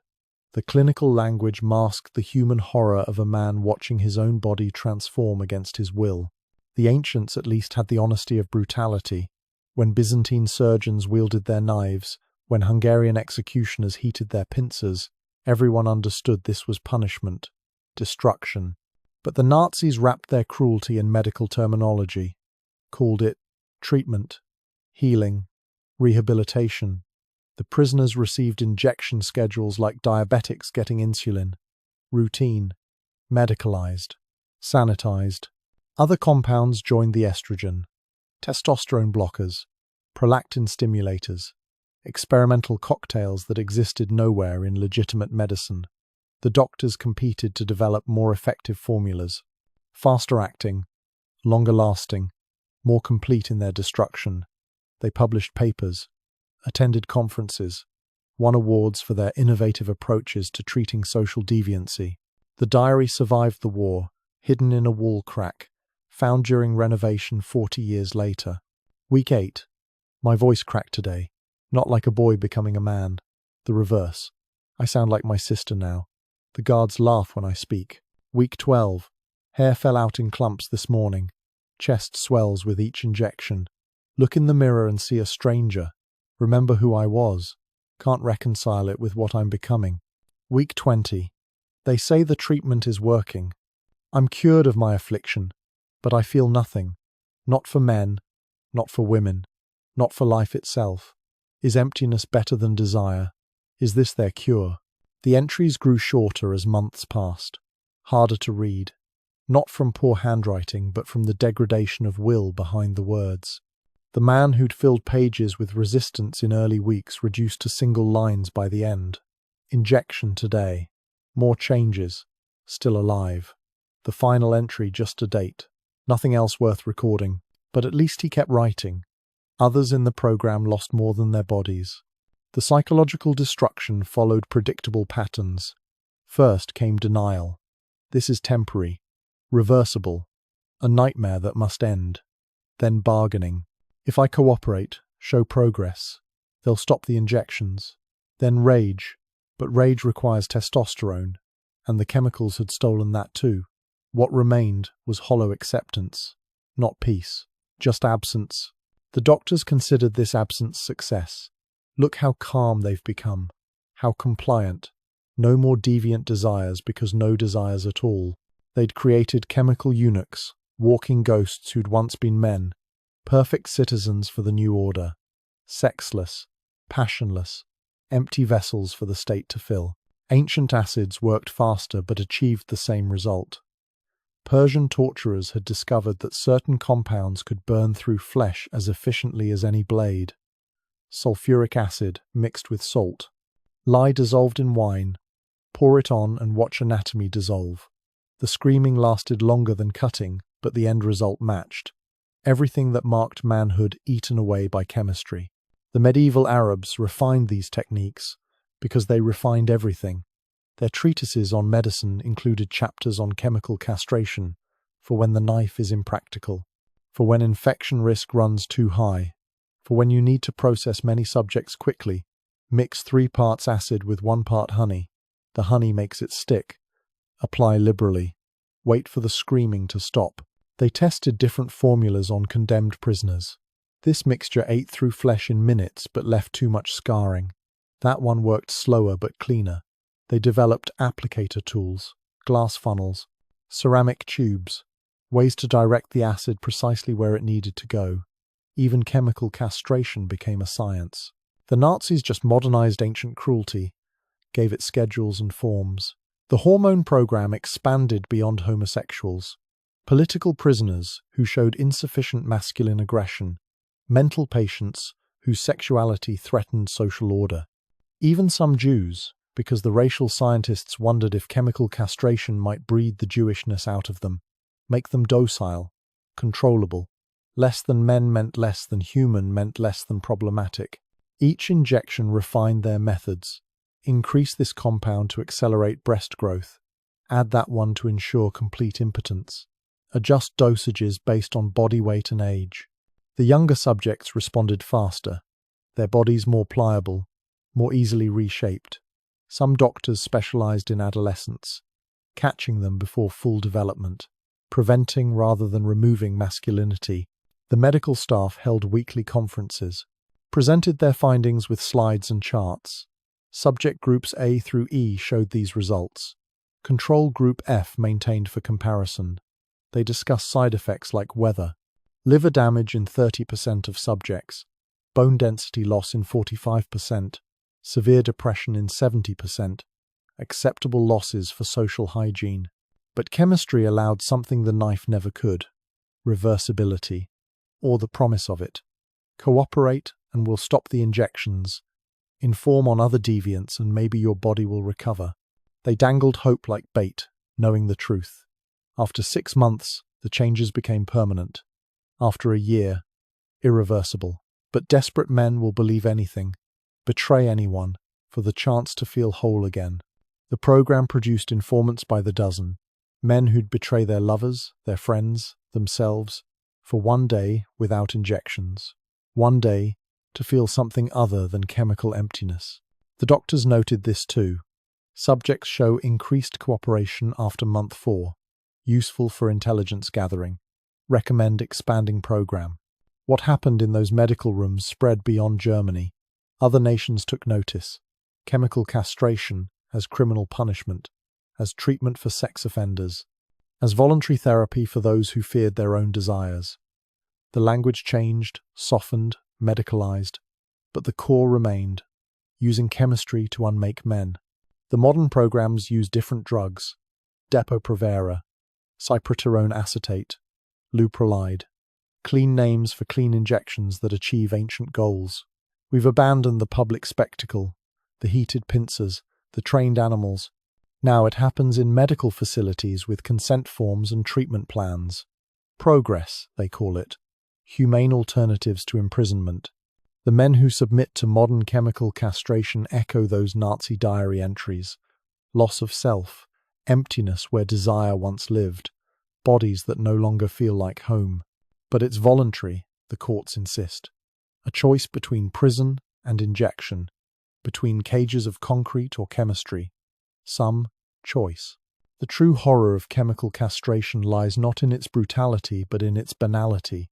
The clinical language masked the human horror of a man watching his own body transform against his will. The ancients at least had the honesty of brutality. When Byzantine surgeons wielded their knives, when Hungarian executioners heated their pincers, everyone understood this was punishment, destruction. But the Nazis wrapped their cruelty in medical terminology, called it treatment, healing, rehabilitation. The prisoners received injection schedules like diabetics getting insulin, routine, medicalized, sanitized. Other compounds joined the estrogen, testosterone blockers, prolactin stimulators, experimental cocktails that existed nowhere in legitimate medicine. The doctors competed to develop more effective formulas, faster acting, longer lasting, more complete in their destruction. They published papers, attended conferences, won awards for their innovative approaches to treating social deviancy. The diary survived the war, hidden in a wall crack, found during renovation 40 years later. Week 8. My voice cracked today, not like a boy becoming a man. The reverse. I sound like my sister now. The guards laugh when I speak. Week 12. Hair fell out in clumps this morning. Chest swells with each injection. Look in the mirror and see a stranger. Remember who I was. Can't reconcile it with what I'm becoming. Week 20. They say the treatment is working. I'm cured of my affliction, but I feel nothing. Not for men, not for women, not for life itself. Is emptiness better than desire? Is this their cure? The entries grew shorter as months passed, harder to read, not from poor handwriting but from the degradation of will behind the words. The man who'd filled pages with resistance in early weeks reduced to single lines by the end. Injection today. More changes. Still alive. The final entry just a date. Nothing else worth recording, but at least he kept writing. Others in the program lost more than their bodies. The psychological destruction followed predictable patterns. First came denial. This is temporary, reversible, a nightmare that must end. Then bargaining. If I cooperate, show progress, they'll stop the injections. Then rage, but rage requires testosterone, and the chemicals had stolen that too. What remained was hollow acceptance, not peace, just absence. The doctors considered this absence success. Look how calm they've become, how compliant. No more deviant desires because no desires at all. They'd created chemical eunuchs, walking ghosts who'd once been men, perfect citizens for the new order, sexless, passionless, empty vessels for the state to fill. Ancient acids worked faster but achieved the same result. Persian torturers had discovered that certain compounds could burn through flesh as efficiently as any blade. Sulfuric acid mixed with salt. Lye dissolved in wine. Pour it on and watch anatomy dissolve. The screaming lasted longer than cutting, but the end result matched. Everything that marked manhood eaten away by chemistry. The medieval Arabs refined these techniques because they refined everything. Their treatises on medicine included chapters on chemical castration, for when the knife is impractical, for when infection risk runs too high, for when you need to process many subjects quickly. Mix 3 parts acid with 1 part honey. The honey makes it stick. Apply liberally. Wait for the screaming to stop. They tested different formulas on condemned prisoners. This mixture ate through flesh in minutes but left too much scarring. That one worked slower but cleaner. They developed applicator tools, glass funnels, ceramic tubes, ways to direct the acid precisely where it needed to go. Even chemical castration became a science. The Nazis just modernized ancient cruelty, gave it schedules and forms. The hormone program expanded beyond homosexuals. Political prisoners who showed insufficient masculine aggression, mental patients whose sexuality threatened social order. Even some Jews, because the racial scientists wondered if chemical castration might breed the Jewishness out of them, make them docile, controllable. Less than men meant less than human meant less than problematic. Each injection refined their methods. Increase this compound to accelerate breast growth. Add that one to ensure complete impotence. Adjust dosages based on body weight and age. The younger subjects responded faster, their bodies more pliable, more easily reshaped. Some doctors specialized in adolescence, catching them before full development, preventing rather than removing masculinity. The medical staff held weekly conferences, presented their findings with slides and charts. Subject groups A through E showed these results. Control group F maintained for comparison. They discussed side effects like weather, liver damage in 30% of subjects, bone density loss in 45%, severe depression in 70%, acceptable losses for social hygiene. But chemistry allowed something the knife never could: reversibility, or the promise of it. Cooperate and we'll stop the injections. Inform on other deviants and maybe your body will recover. They dangled hope like bait, knowing the truth. After 6 months, the changes became permanent. After a year, irreversible. But desperate men will believe anything, betray anyone, for the chance to feel whole again. The program produced informants by the dozen, men who'd betray their lovers, their friends, themselves, for one day without injections. One day to feel something other than chemical emptiness. The doctors noted this too. Subjects show increased cooperation after month 4. Useful for intelligence gathering. Recommend expanding program. What happened in those medical rooms spread beyond Germany. Other nations took notice. Chemical castration as criminal punishment, as treatment for sex offenders, as voluntary therapy for those who feared their own desires. The language changed, softened, medicalized, but the core remained, using chemistry to unmake men. The modern programs use different drugs: Depo-Provera, cyproterone acetate, leuprolide. Clean names for clean injections that achieve ancient goals. We've abandoned the public spectacle, the heated pincers, the trained animals. Now it happens in medical facilities with consent forms and treatment plans. Progress, they call it. Humane alternatives to imprisonment. The men who submit to modern chemical castration echo those Nazi diary entries. Loss of self, emptiness where desire once lived, bodies that no longer feel like home. But it's voluntary, the courts insist. A choice between prison and injection, between cages of concrete or chemistry. Some choice. The true horror of chemical castration lies not in its brutality but in its banality.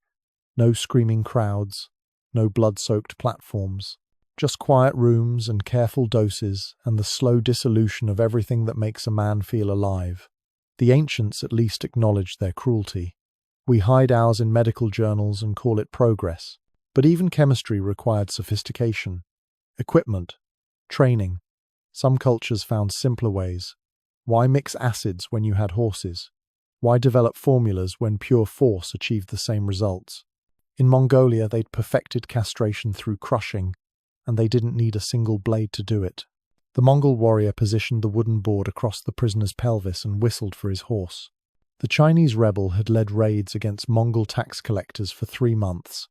No screaming crowds, no blood-soaked platforms, just quiet rooms and careful doses and the slow dissolution of everything that makes a man feel alive. The ancients at least acknowledged their cruelty. We hide ours in medical journals and call it progress. But even chemistry required sophistication, equipment, training. Some cultures found simpler ways. Why mix acids when you had horses? Why develop formulas when pure force achieved the same results? In Mongolia, they'd perfected castration through crushing, and they didn't need a single blade to do it. The Mongol warrior positioned the wooden board across the prisoner's pelvis and whistled for his horse. The Chinese rebel had led raids against Mongol tax collectors for 3 months.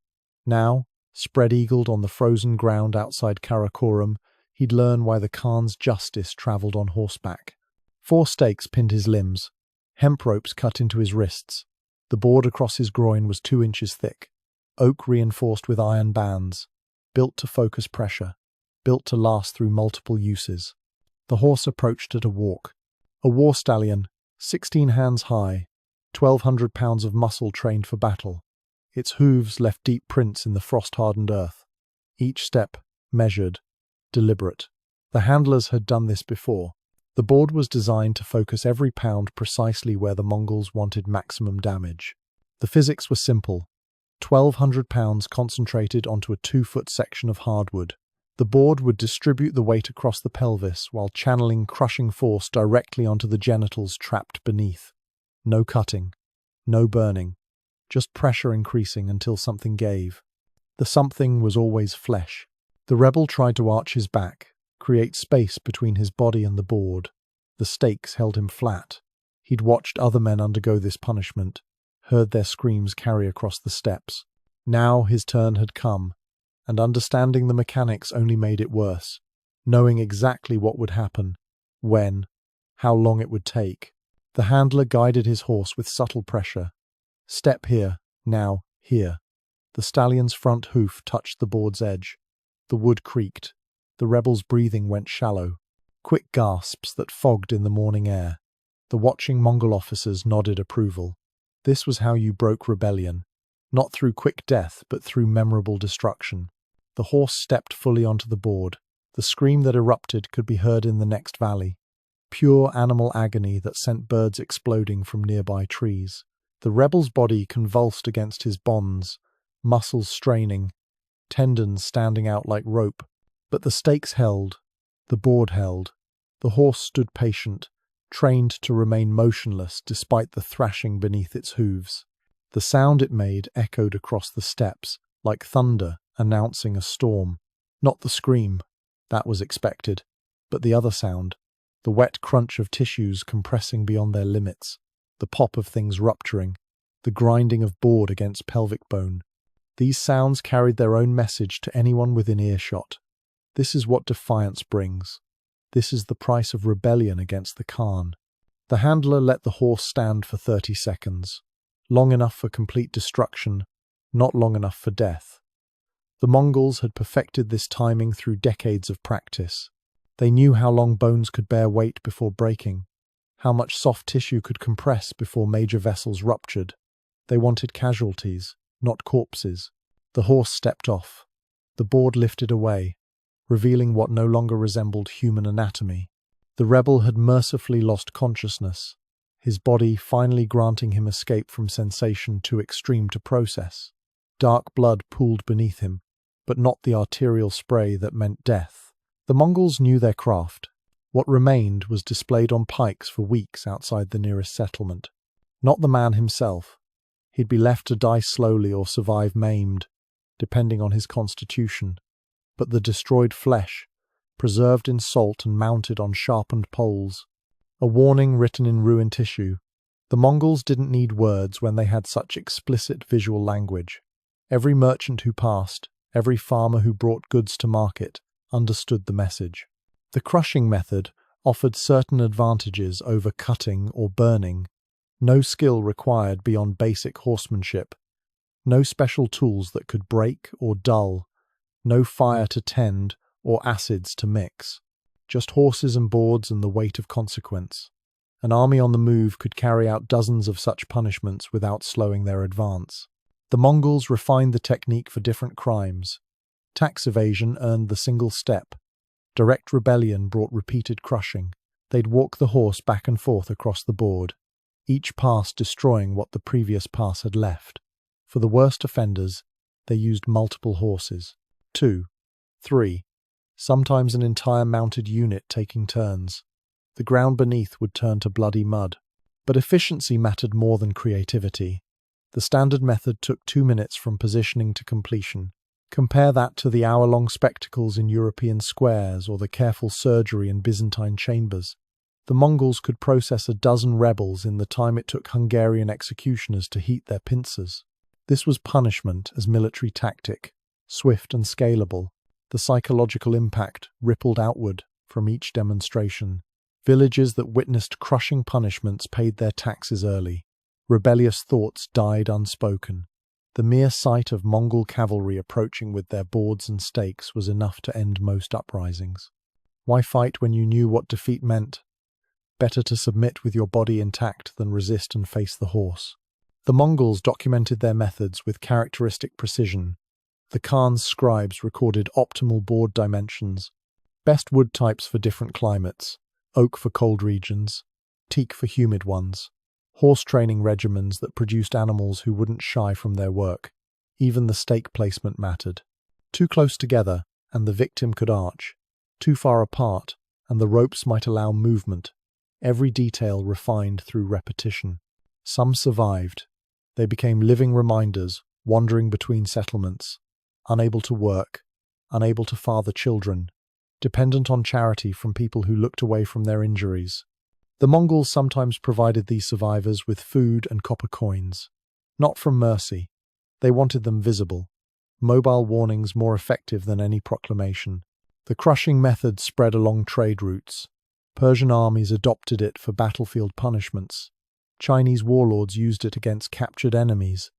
Now, spread-eagled on the frozen ground outside Karakorum, he'd learn why the Khan's justice travelled on horseback. 4 stakes pinned his limbs, hemp ropes cut into his wrists. The board across his groin was 2 inches thick, oak reinforced with iron bands, built to focus pressure, built to last through multiple uses. The horse approached at a walk. A war stallion, 16 hands high, 1,200 pounds of muscle trained for battle. Its hooves left deep prints in the frost-hardened earth. Each step measured, deliberate. The handlers had done this before. The board was designed to focus every pound precisely where the Mongols wanted maximum damage. The physics were simple. 1,200 pounds concentrated onto a 2-foot section of hardwood. The board would distribute the weight across the pelvis while channeling crushing force directly onto the genitals trapped beneath. No cutting, no burning, just pressure increasing until something gave. The something was always flesh. The rebel tried to arch his back, create space between his body and the board. The stakes held him flat. He'd watched other men undergo this punishment, heard their screams carry across the steppes. Now his turn had come. and understanding the mechanics only made it worse. Knowing exactly what would happen, when, how long it would take. The handler guided his horse with subtle pressure. Step here, now, here. The stallion's front hoof touched the board's edge. The wood creaked. The rebel's breathing went shallow. Quick gasps that fogged in the morning air. The watching Mongol officers nodded approval. This was how you broke rebellion. Not through quick death, but through memorable destruction. The horse stepped fully onto the board. The scream that erupted could be heard in the next valley. Pure animal agony that sent birds exploding from nearby trees. The rebel's body convulsed against his bonds, muscles straining, tendons standing out like rope. But the stakes held. The board held. The horse stood patient, trained to remain motionless despite the thrashing beneath its hooves. The sound it made echoed across the steppes, like thunder announcing a storm. Not the scream. That was expected. But the other sound. The wet crunch of tissues compressing beyond their limits. The pop of things rupturing. The grinding of board against pelvic bone. These sounds carried their own message to anyone within earshot. This is what defiance brings. This is the price of rebellion against the Khan. The handler let the horse stand for 30 seconds. Long enough for complete destruction, not long enough for death. The Mongols had perfected this timing through decades of practice. They knew how long bones could bear weight before breaking, how much soft tissue could compress before major vessels ruptured. They wanted casualties, not corpses. The horse stepped off. The board lifted away, revealing what no longer resembled human anatomy. The rebel had mercifully lost consciousness, his body finally granting him escape from sensation too extreme to process. Dark blood pooled beneath him, but not the arterial spray that meant death. The Mongols knew their craft. What remained was displayed on pikes for weeks outside the nearest settlement. Not the man himself. He'd be left to die slowly or survive maimed, depending on his constitution. But the destroyed flesh, preserved in salt and mounted on sharpened poles. A warning written in ruined tissue. The Mongols didn't need words when they had such explicit visual language. Every merchant who passed, every farmer who brought goods to market, understood the message. The crushing method offered certain advantages over cutting or burning. No skill required beyond basic horsemanship. No special tools that could break or dull. No fire to tend or acids to mix. Just horses and boards and the weight of consequence. An army on the move could carry out dozens of such punishments without slowing their advance. The Mongols refined the technique for different crimes. Tax evasion earned the single step. Direct rebellion brought repeated crushing. They'd walk the horse back and forth across the board, each pass destroying what the previous pass had left. For the worst offenders, they used multiple horses. 2, 3, sometimes an entire mounted unit taking turns. The ground beneath would turn to bloody mud. But efficiency mattered more than creativity. The standard method took 2 minutes from positioning to completion. Compare that to the hour-long spectacles in European squares or the careful surgery in Byzantine chambers. The Mongols could process a dozen rebels in the time it took Hungarian executioners to heat their pincers. This was punishment as military tactic, swift and scalable. The psychological impact rippled outward from each demonstration. Villages that witnessed crushing punishments paid their taxes early. Rebellious thoughts died unspoken. The mere sight of Mongol cavalry approaching with their boards and stakes was enough to end most uprisings. Why fight when you knew what defeat meant? Better to submit with your body intact than resist and face the horse. The Mongols documented their methods with characteristic precision. The Khan's scribes recorded optimal board dimensions, best wood types for different climates, oak for cold regions, teak for humid ones, horse training regimens that produced animals who wouldn't shy from their work. Even the stake placement mattered. Too close together, and the victim could arch. Too far apart, and the ropes might allow movement. Every detail refined through repetition. Some survived. They became living reminders, wandering between settlements, unable to work, unable to father children, dependent on charity from people who looked away from their injuries. The Mongols sometimes provided these survivors with food and copper coins. Not from mercy. They wanted them visible. mobile warnings more effective than any proclamation. The crushing method spread along trade routes. Persian armies adopted it for battlefield punishments. Chinese warlords used it against captured enemies.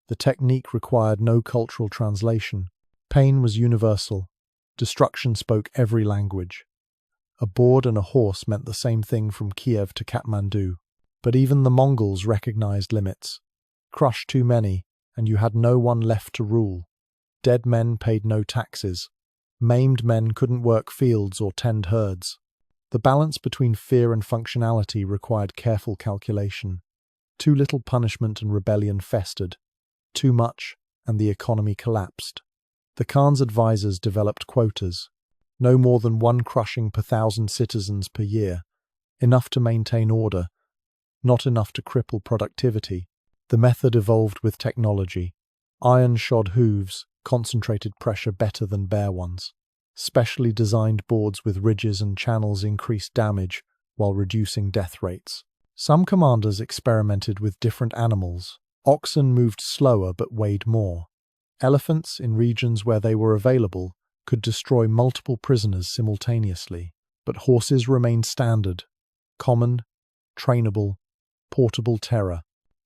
The technique required no cultural translation. Pain was universal. Destruction spoke every language. A board and a horse meant the same thing from Kiev to Kathmandu. But even the Mongols recognized limits. Crush too many, and you had no one left to rule. Dead men paid no taxes. Maimed men couldn't work fields or tend herds. The balance between fear and functionality required careful calculation. Too little punishment and rebellion festered. Too much, and the economy collapsed. The Khan's advisors developed quotas. No more than one crushing per 1,000 citizens per year. Enough to maintain order, not enough to cripple productivity. The method evolved with technology. Iron-shod hooves concentrated pressure better than bare ones. Specially designed boards with ridges and channels increased damage while reducing death rates. Some commanders experimented with different animals. Oxen moved slower but weighed more. Elephants, in regions where they were available, could destroy multiple prisoners simultaneously. But horses remained standard, common, trainable, portable terror.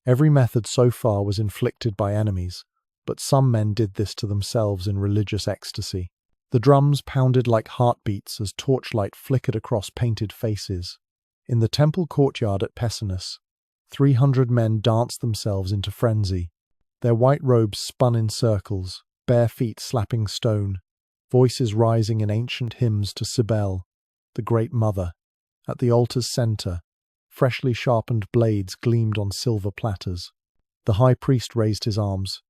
Every method so far was inflicted by enemies, but some men did this to themselves in religious ecstasy. The drums pounded like heartbeats as torchlight flickered across painted faces. In the temple courtyard at Pessinus, 300 men danced themselves into frenzy. Their white robes spun in circles, bare feet slapping stone, voices rising in ancient hymns to Cybele, the Great Mother. At the altar's center, freshly sharpened blades gleamed on silver platters. The high priest raised his arms,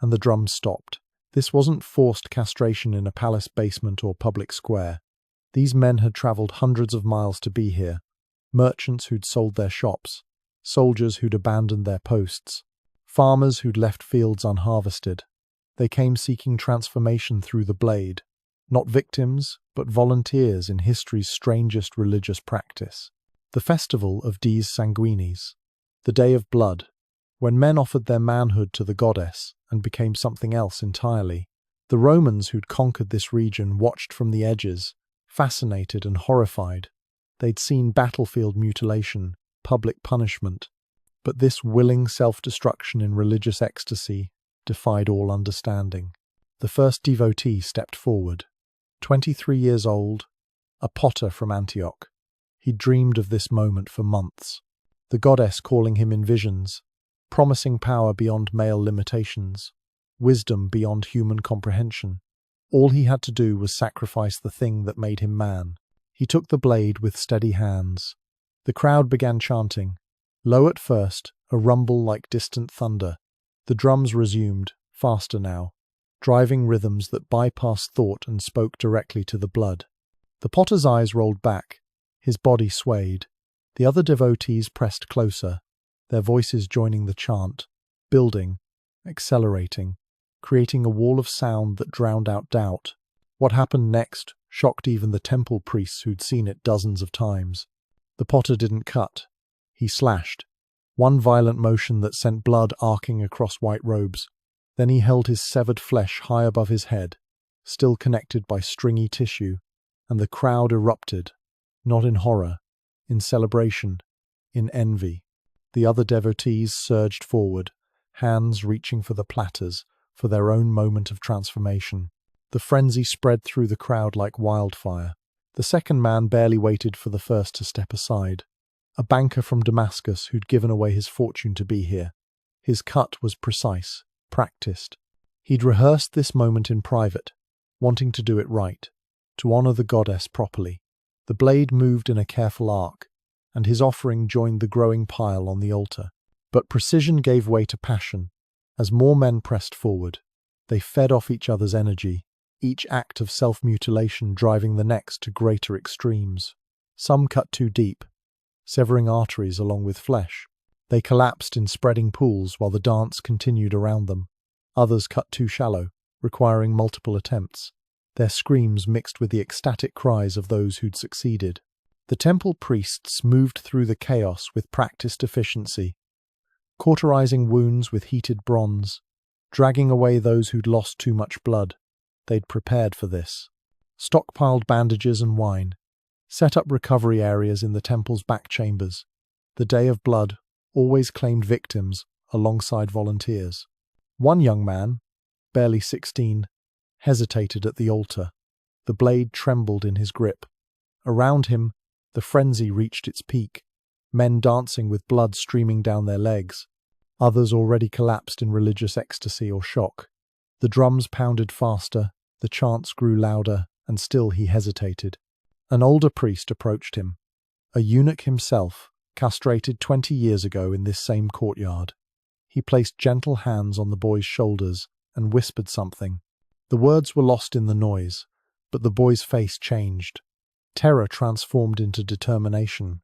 and the drums stopped. This wasn't forced castration in a palace basement or public square. These men had traveled hundreds of miles to be here. Merchants who'd sold their shops, soldiers who'd abandoned their posts, farmers who'd left fields unharvested. They came seeking transformation through the blade, not victims, but volunteers in history's strangest religious practice. The festival of Dies Sanguinis, the Day of Blood, when men offered their manhood to the goddess and became something else entirely. The Romans who'd conquered this region watched from the edges, fascinated and horrified. They'd seen battlefield mutilation, public punishment, but this willing self-destruction in religious ecstasy defied all understanding. The first devotee stepped forward. 23 years old, a potter from Antioch. He dreamed of this moment for months. The goddess calling him in visions, promising power beyond male limitations, wisdom beyond human comprehension. All he had to do was sacrifice the thing that made him man. He took the blade with steady hands. The crowd began chanting. Low at first, a rumble like distant thunder. The drums resumed, faster now, driving rhythms that bypassed thought and spoke directly to the blood. The potter's eyes rolled back. His body swayed. The other devotees pressed closer, their voices joining the chant, building, accelerating, creating a wall of sound that drowned out doubt. What happened next shocked even the temple priests who'd seen it dozens of times. The potter didn't cut. He slashed. One violent motion that sent blood arcing across white robes. Then he held his severed flesh high above his head, still connected by stringy tissue, and the crowd erupted, not in horror, in celebration, in envy. The other devotees surged forward, hands reaching for the platters, for their own moment of transformation. The frenzy spread through the crowd like wildfire. The second man barely waited for the first to step aside. A banker from Damascus who'd given away his fortune to be here. His cut was precise, practiced. He'd rehearsed this moment in private, wanting to do it right, to honor the goddess properly. The blade moved in a careful arc, and his offering joined the growing pile on the altar. But precision gave way to passion. As more men pressed forward, they fed off each other's energy, each act of self-mutilation driving the next to greater extremes. Some cut too deep, severing arteries along with flesh. They collapsed in spreading pools while the dance continued around them. Others cut too shallow, requiring multiple attempts. Their screams mixed with the ecstatic cries of those who'd succeeded. The temple priests moved through the chaos with practiced efficiency, cauterizing wounds with heated bronze, dragging away those who'd lost too much blood. They'd prepared for this. Stockpiled bandages and wine, set up recovery areas in the temple's back chambers. The Day of Blood always claimed victims alongside volunteers. One young man, barely 16, hesitated at the altar. The blade trembled in his grip. Around him, the frenzy reached its peak, men dancing with blood streaming down their legs. Others already collapsed in religious ecstasy or shock. The drums pounded faster, the chants grew louder, and still he hesitated. An older priest approached him, a eunuch himself, castrated 20 years ago in this same courtyard. He placed gentle hands on the boy's shoulders and whispered something. The words were lost in the noise, but the boy's face changed. Terror transformed into determination.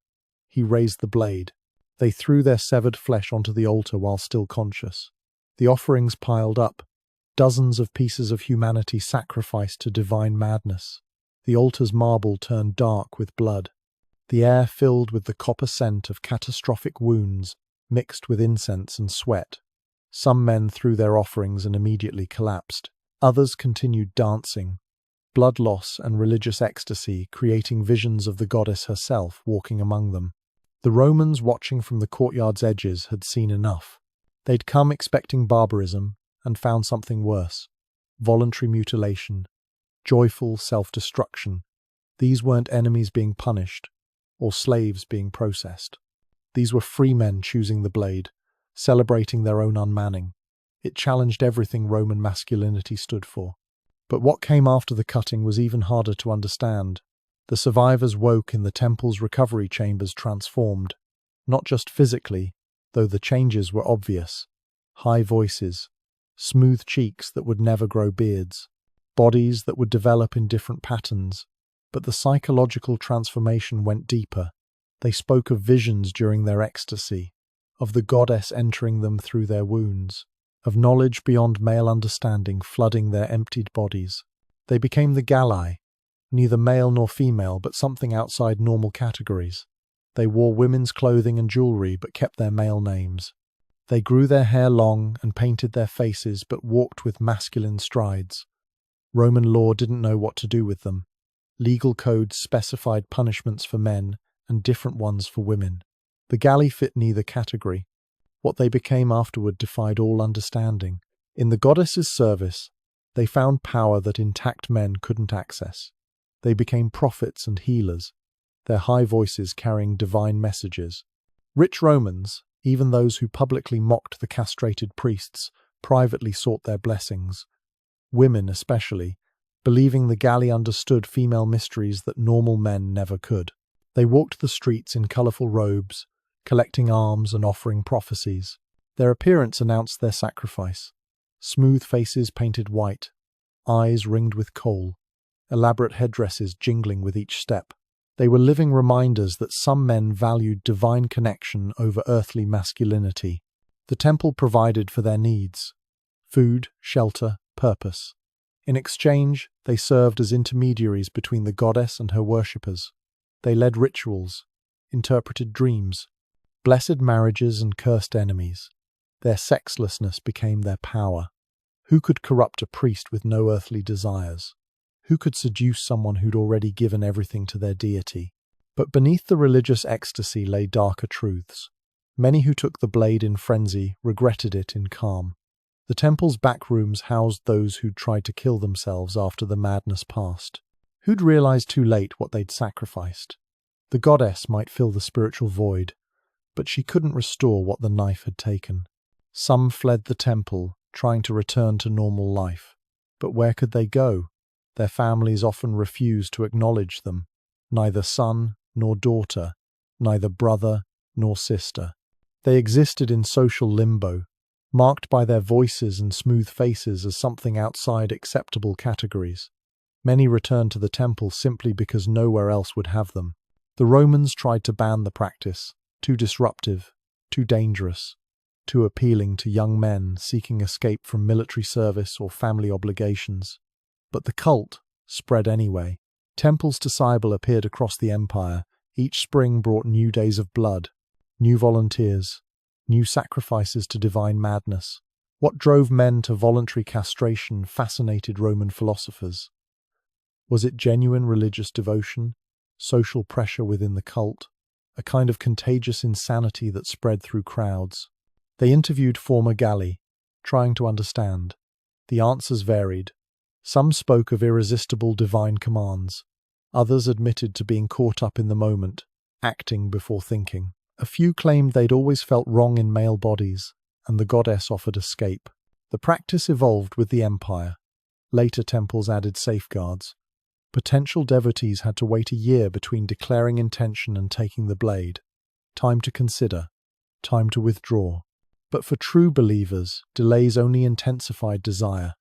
He raised the blade. They threw their severed flesh onto the altar while still conscious. The offerings piled up, dozens of pieces of humanity sacrificed to divine madness. The altar's marble turned dark with blood. The air filled with the copper scent of catastrophic wounds mixed with incense and sweat. Some men threw their offerings and immediately collapsed. Others continued dancing, blood loss and religious ecstasy creating visions of the goddess herself walking among them. The Romans watching from the courtyard's edges had seen enough. They'd come expecting barbarism and found something worse. Voluntary mutilation, joyful self-destruction. These weren't enemies being punished or slaves being processed. These were free men choosing the blade, celebrating their own unmanning. It challenged everything Roman masculinity stood for. But what came after the cutting was even harder to understand. The survivors woke in the temple's recovery chambers transformed, not just physically, though the changes were obvious. High voices, smooth cheeks that would never grow beards, bodies that would develop in different patterns. But the psychological transformation went deeper. They spoke of visions during their ecstasy, of the goddess entering them through their wounds, of knowledge beyond male understanding flooding their emptied bodies. They became the Galli, neither male nor female, but something outside normal categories. They wore women's clothing and jewelry, but kept their male names. They grew their hair long and painted their faces, but walked with masculine strides. Roman law didn't know what to do with them. Legal codes specified punishments for men and different ones for women. The Galli fit neither category. What they became afterward defied all understanding. In the goddess's service, they found power that intact men couldn't access. They became prophets and healers, their high voices carrying divine messages. Rich Romans, even those who publicly mocked the castrated priests, privately sought their blessings. Women especially, believing the Galli understood female mysteries that normal men never could. They walked the streets in colourful robes, collecting alms and offering prophecies. Their appearance announced their sacrifice. Smooth faces painted white, eyes ringed with kohl, elaborate headdresses jingling with each step. They were living reminders that some men valued divine connection over earthly masculinity. The temple provided for their needs: food, shelter, purpose. In exchange, they served as intermediaries between the goddess and her worshippers. They led rituals, interpreted dreams, blessed marriages and cursed enemies. Their sexlessness became their power. Who could corrupt a priest with no earthly desires? Who could seduce someone who'd already given everything to their deity? But beneath the religious ecstasy lay darker truths. Many who took the blade in frenzy regretted it in calm. The temple's back rooms housed those who'd tried to kill themselves after the madness passed, who'd realized too late what they'd sacrificed. The goddess might fill the spiritual void, but she couldn't restore what the knife had taken. Some fled the temple, trying to return to normal life. But where could they go? Their families often refused to acknowledge them. Neither son nor daughter, neither brother nor sister. They existed in social limbo, marked by their voices and smooth faces as something outside acceptable categories. Many returned to the temple simply because nowhere else would have them. The Romans tried to ban the practice, too disruptive, too dangerous, too appealing to young men seeking escape from military service or family obligations. But the cult spread anyway. Temples to Cybele appeared across the empire. Each spring brought new days of blood, new volunteers, new sacrifices to divine madness. What drove men to voluntary castration fascinated Roman philosophers. Was it genuine religious devotion, social pressure within the cult, a kind of contagious insanity that spread through crowds? They interviewed former Galli, trying to understand. The answers varied. Some spoke of irresistible divine commands. Others admitted to being caught up in the moment, acting before thinking. A few claimed they'd always felt wrong in male bodies, and the goddess offered escape. The practice evolved with the empire. Later temples added safeguards. Potential devotees had to wait a year between declaring intention and taking the blade. Time to consider. Time to withdraw. But for true believers, delays only intensified desire.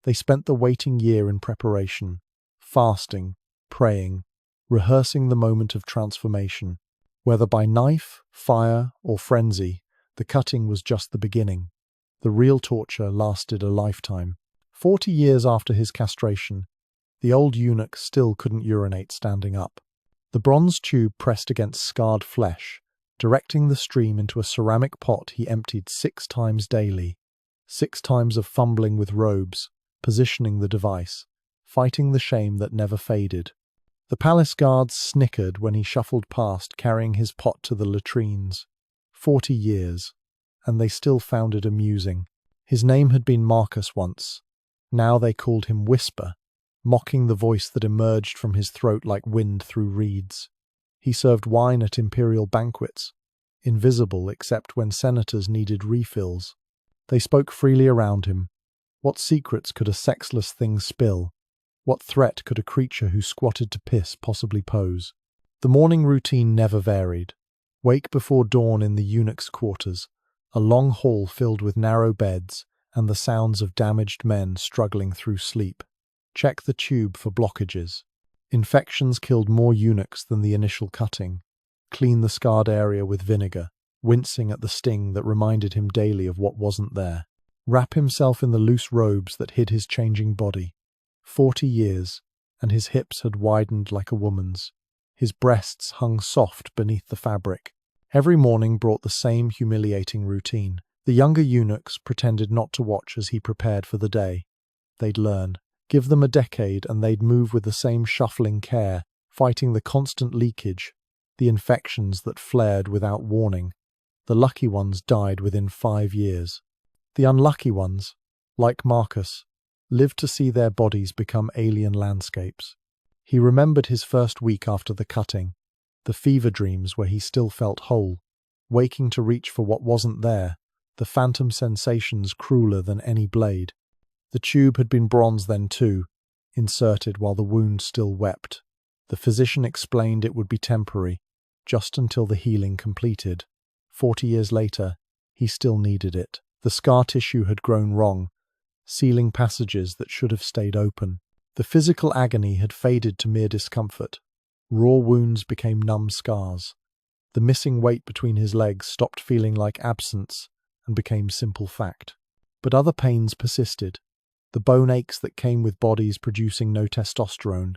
They spent the waiting year in preparation, fasting, praying, rehearsing the moment of transformation. Whether by knife, fire, or frenzy, the cutting was just the beginning. The real torture lasted a lifetime. 40 years after his castration, the old eunuch still couldn't urinate standing up. The bronze tube pressed against scarred flesh, directing the stream into a ceramic pot he emptied 6 times daily. 6 times of fumbling with robes, positioning the device, fighting the shame that never faded. The palace guards snickered when he shuffled past carrying his pot to the latrines. 40 years, and they still found it amusing. His name had been Marcus once. Now they called him Whisper, mocking the voice that emerged from his throat like wind through reeds. He served wine at imperial banquets, invisible except when senators needed refills. They spoke freely around him. What secrets could a sexless thing spill? What threat could a creature who squatted to piss possibly pose? The morning routine never varied. Wake before dawn in the eunuch's quarters, a long hall filled with narrow beds and the sounds of damaged men struggling through sleep. Check the tube for blockages. Infections killed more eunuchs than the initial cutting. Clean the scarred area with vinegar, wincing at the sting that reminded him daily of what wasn't there. Wrap himself in the loose robes that hid his changing body. 40 years, and his hips had widened like a woman's. His breasts hung soft beneath the fabric. Every morning brought the same humiliating routine. The younger eunuchs pretended not to watch as he prepared for the day. They'd learn. Give them a decade and they'd move with the same shuffling care, fighting the constant leakage, the infections that flared without warning. The lucky ones died within 5 years. The unlucky ones, like Marcus, lived to see their bodies become alien landscapes. He remembered his first week after the cutting, the fever dreams where he still felt whole, waking to reach for what wasn't there, the phantom sensations crueler than any blade. The tube had been bronze then too, inserted while the wound still wept. The physician explained it would be temporary, just until the healing completed. 40 years later, he still needed it. The scar tissue had grown wrong, sealing passages that should have stayed open. The physical agony had faded to mere discomfort. Raw wounds became numb scars. The missing weight between his legs stopped feeling like absence and became simple fact. But other pains persisted. The bone aches that came with bodies producing no testosterone,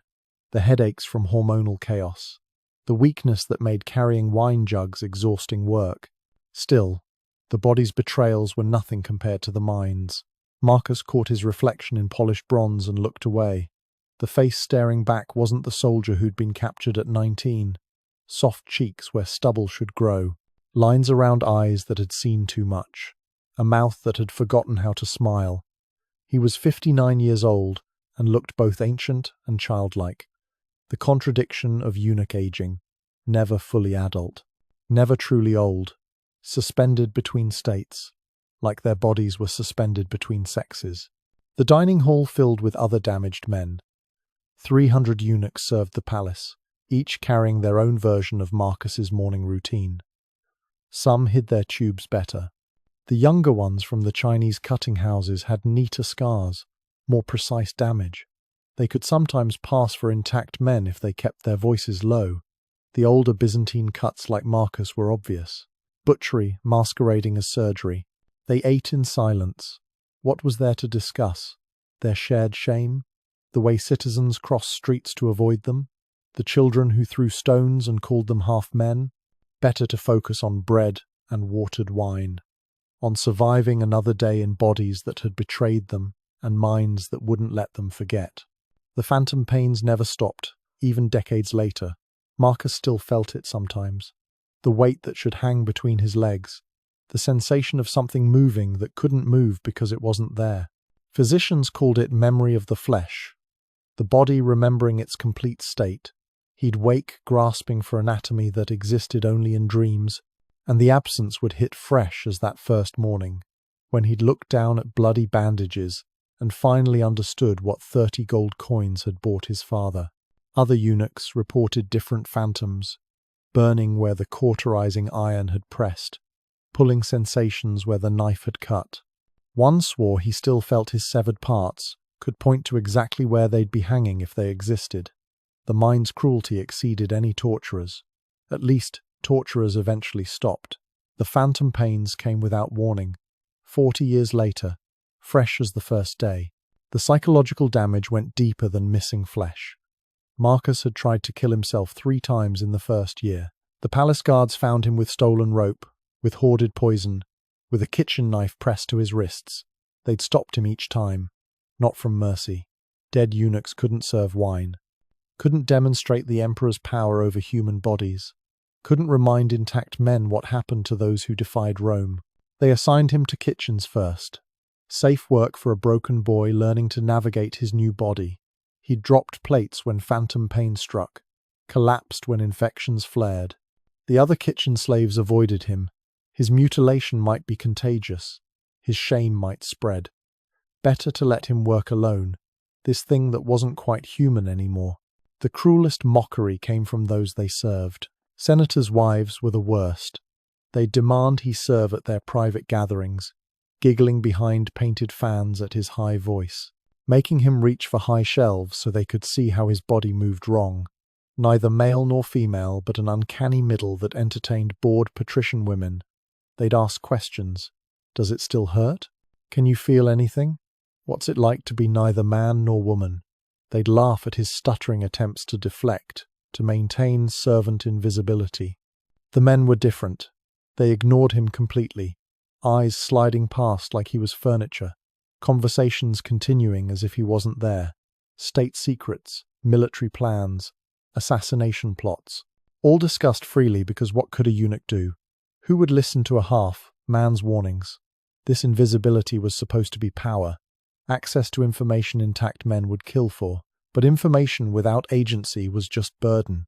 the headaches from hormonal chaos, the weakness that made carrying wine jugs exhausting work. Still, the body's betrayals were nothing compared to the mind's. Marcus caught his reflection in polished bronze and looked away. The face staring back wasn't the soldier who'd been captured at 19. Soft cheeks where stubble should grow, lines around eyes that had seen too much, a mouth that had forgotten how to smile. He was 59 years old and looked both ancient and childlike. The contradiction of eunuch aging, never fully adult, never truly old, suspended between states, like their bodies were suspended between sexes. The dining hall filled with other damaged men. 300 eunuchs served the palace, each carrying their own version of Marcus's morning routine. Some hid their tubes better. The younger ones from the Chinese cutting houses had neater scars, more precise damage. They could sometimes pass for intact men if they kept their voices low. The older Byzantine cuts like Marcus were obvious. Butchery masquerading as surgery. They ate in silence. What was there to discuss? Their shared shame? The way citizens crossed streets to avoid them? The children who threw stones and called them half men? Better to focus on bread and watered wine. on surviving another day in bodies that had betrayed them and minds that wouldn't let them forget. The phantom pains never stopped, even decades later. Marcus still felt it sometimes. The weight that should hang between his legs. The sensation of something moving that couldn't move because it wasn't there. Physicians called it memory of the flesh, the body remembering its complete state. He'd wake grasping for anatomy that existed only in dreams, and the absence would hit fresh as that first morning, when he'd looked down at bloody bandages and finally understood what 30 gold coins had bought his father. Other eunuchs reported different phantoms, burning where the cauterizing iron had pressed, pulling sensations where the knife had cut. One swore he still felt his severed parts, could point to exactly where they'd be hanging if they existed. The mind's cruelty exceeded any torturer's. At least, torturers eventually stopped. The phantom pains came without warning. 40 years later, fresh as the first day, the psychological damage went deeper than missing flesh. Marcus had tried to kill himself 3 times in the first year. The palace guards found him with stolen rope, with hoarded poison, with a kitchen knife pressed to his wrists. They'd stopped him each time, not from mercy. Dead eunuchs couldn't serve wine, couldn't demonstrate the emperor's power over human bodies, couldn't remind intact men what happened to those who defied Rome. They assigned him to kitchens first. Safe work for a broken boy learning to navigate his new body. He dropped plates when phantom pain struck, collapsed when infections flared. The other kitchen slaves avoided him. His mutilation might be contagious. His shame might spread. Better to let him work alone, this thing that wasn't quite human anymore. The cruelest mockery came from those they served. Senators' wives were the worst. They'd demand he serve at their private gatherings, giggling behind painted fans at his high voice, making him reach for high shelves so they could see how his body moved wrong. Neither male nor female, but an uncanny middle that entertained bored patrician women. They'd ask questions. Does it still hurt? Can you feel anything? What's it like to be neither man nor woman? They'd laugh at his stuttering attempts to deflect, to maintain servant invisibility. The men were different. They ignored him completely, eyes sliding past like he was furniture, conversations continuing as if he wasn't there, state secrets, military plans, assassination plots, all discussed freely because what could a eunuch do? Who would listen to a half-man's warnings? This invisibility was supposed to be power. Access to information intact men would kill for, but information without agency was just burden.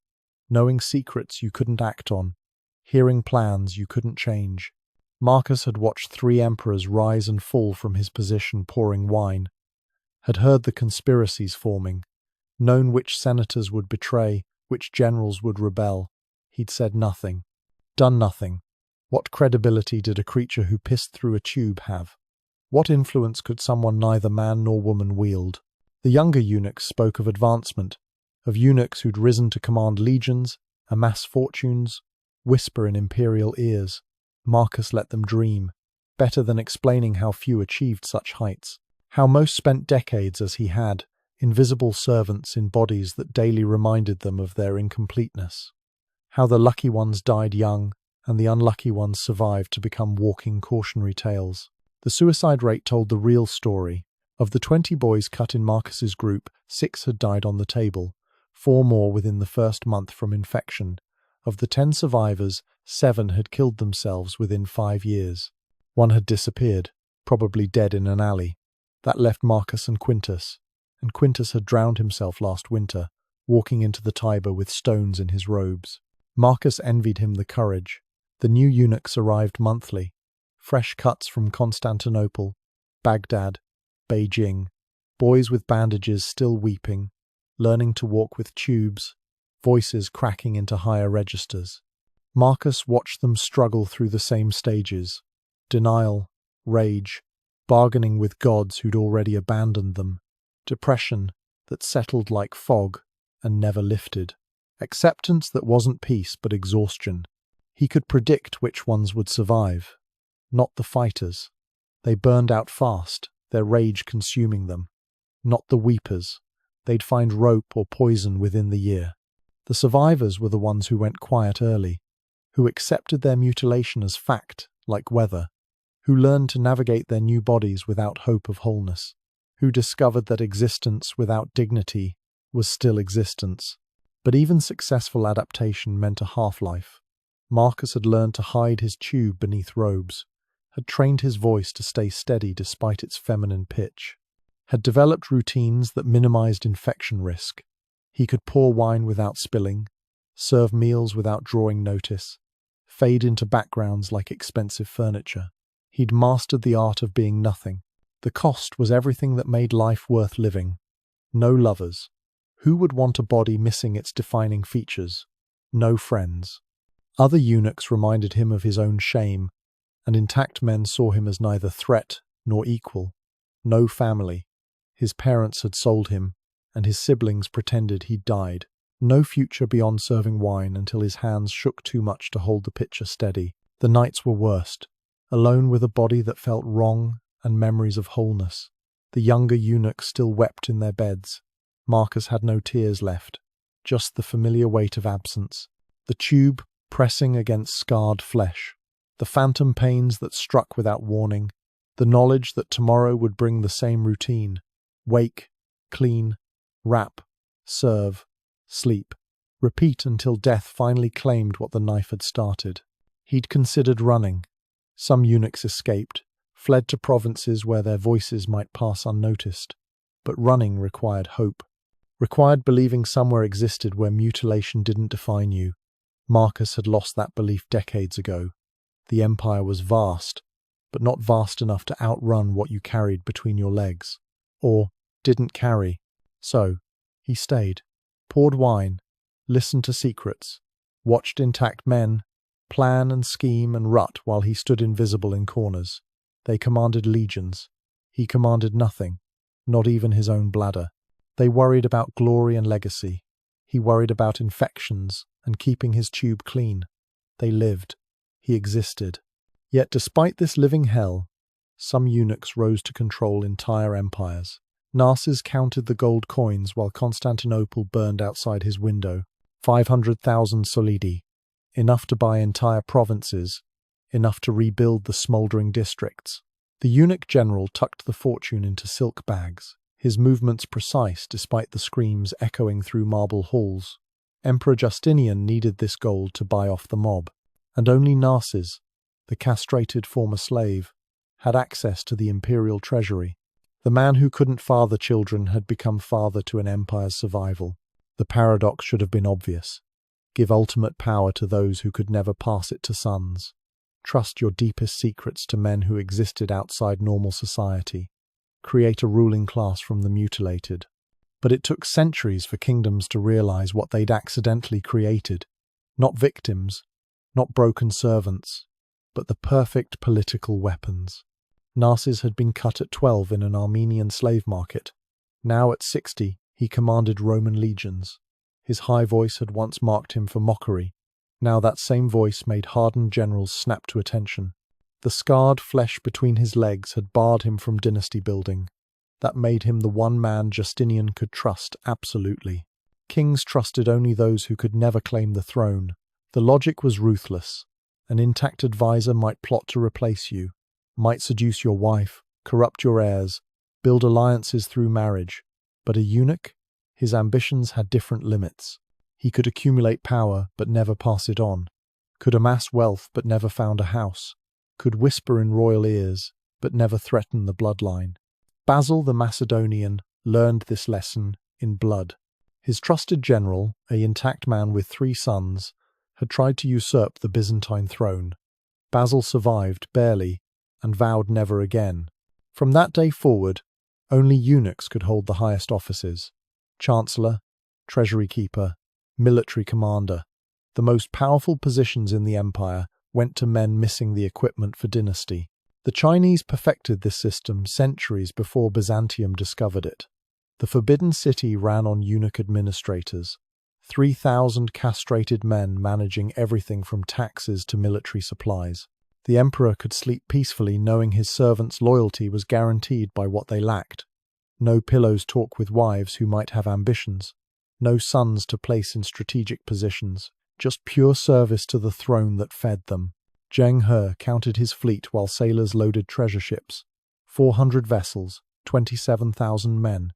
Knowing secrets you couldn't act on, hearing plans you couldn't change. Marcus had watched 3 emperors rise and fall from his position pouring wine, had heard the conspiracies forming, known which senators would betray, which generals would rebel. He'd said nothing, done nothing. What credibility did a creature who pissed through a tube have? What influence could someone neither man nor woman wield? The younger eunuchs spoke of advancement, of eunuchs who'd risen to command legions, amass fortunes, whisper in imperial ears. Marcus let them dream, better than explaining how few achieved such heights, how most spent decades as he had, invisible servants in bodies that daily reminded them of their incompleteness, how the lucky ones died young, and the unlucky ones survived to become walking cautionary tales. The suicide rate told the real story. Of the 20 boys cut in Marcus's group, 6 had died on the table, 4 more within the first month from infection. Of the 10 survivors, 7 had killed themselves within 5 years. 1 had disappeared, probably dead in an alley. That left Marcus and Quintus had drowned himself last winter, walking into the Tiber with stones in his robes. Marcus envied him the courage. The new eunuchs arrived monthly, fresh cuts from Constantinople, Baghdad, Beijing, boys with bandages still weeping, learning to walk with tubes, voices cracking into higher registers. Marcus watched them struggle through the same stages: denial, rage, bargaining with gods who'd already abandoned them, depression that settled like fog and never lifted, acceptance that wasn't peace but exhaustion. He could predict which ones would survive. Not the fighters. They burned out fast, their rage consuming them. Not the weepers. They'd find rope or poison within the year. The survivors were the ones who went quiet early, who accepted their mutilation as fact, like weather, who learned to navigate their new bodies without hope of wholeness, who discovered that existence without dignity was still existence. But even successful adaptation meant a half-life. Marcus had learned to hide his tube beneath robes, had trained his voice to stay steady despite its feminine pitch, had developed routines that minimized infection risk. He could pour wine without spilling, serve meals without drawing notice, fade into backgrounds like expensive furniture. He'd mastered the art of being nothing. The cost was everything that made life worth living. No lovers. Who would want a body missing its defining features? No friends. Other eunuchs reminded him of his own shame, and intact men saw him as neither threat nor equal. No family. His parents had sold him, and his siblings pretended he'd died. No future beyond serving wine until his hands shook too much to hold the pitcher steady. The nights were worst, alone with a body that felt wrong and memories of wholeness. The younger eunuchs still wept in their beds. Marcus had no tears left, just the familiar weight of absence. The tube pressing against scarred flesh. The phantom pains that struck without warning. The knowledge that tomorrow would bring the same routine. Wake, clean, wrap, serve, sleep. Repeat until death finally claimed what the knife had started. He'd considered running. Some eunuchs escaped, fled to provinces where their voices might pass unnoticed. But running required hope. Required believing somewhere existed where mutilation didn't define you. Marcus had lost that belief decades ago. The empire was vast, but not vast enough to outrun what you carried between your legs. Or didn't carry. So, he stayed, poured wine, listened to secrets, watched intact men, plan and scheme and rut while he stood invisible in corners. They commanded legions. He commanded nothing, not even his own bladder. They worried about glory and legacy. He worried about infections and keeping his tube clean. They lived. He existed. Yet despite this living hell, some eunuchs rose to control entire empires. Narses counted the gold coins while Constantinople burned outside his window. 500,000 solidi. Enough to buy entire provinces. Enough to rebuild the smouldering districts. The eunuch general tucked the fortune into silk bags, his movements precise despite the screams echoing through marble halls. Emperor Justinian needed this gold to buy off the mob, and only Narses, the castrated former slave, had access to the imperial treasury. The man who couldn't father children had become father to an empire's survival. The paradox should have been obvious. Give ultimate power to those who could never pass it to sons. Trust your deepest secrets to men who existed outside normal society. Create a ruling class from the mutilated. But it took centuries for kingdoms to realize what they'd accidentally created. Not victims, not broken servants, but the perfect political weapons. Narses had been cut at 12 in an Armenian slave market. Now at 60, he commanded Roman legions. His high voice had once marked him for mockery. Now that same voice made hardened generals snap to attention. The scarred flesh between his legs had barred him from dynasty building. That made him the one man Justinian could trust absolutely. Kings trusted only those who could never claim the throne. The logic was ruthless. An intact advisor might plot to replace you, might seduce your wife, corrupt your heirs, build alliances through marriage. But a eunuch? His ambitions had different limits. He could accumulate power but never pass it on, could amass wealth but never found a house, could whisper in royal ears but never threaten the bloodline. Basil the Macedonian learned this lesson in blood. His trusted general, a intact man with 3 sons, had tried to usurp the Byzantine throne. Basil survived barely and vowed never again. From that day forward, only eunuchs could hold the highest offices: chancellor, treasury keeper, military commander. The most powerful positions in the empire went to men missing the equipment for dynasty. The Chinese perfected this system centuries before Byzantium discovered it. The Forbidden City ran on eunuch administrators, 3,000 castrated men managing everything from taxes to military supplies. The emperor could sleep peacefully knowing his servants' loyalty was guaranteed by what they lacked. No pillows talk with wives who might have ambitions. No sons to place in strategic positions. Just pure service to the throne that fed them. Zheng He counted his fleet while sailors loaded treasure ships. 400 vessels, 27,000 men,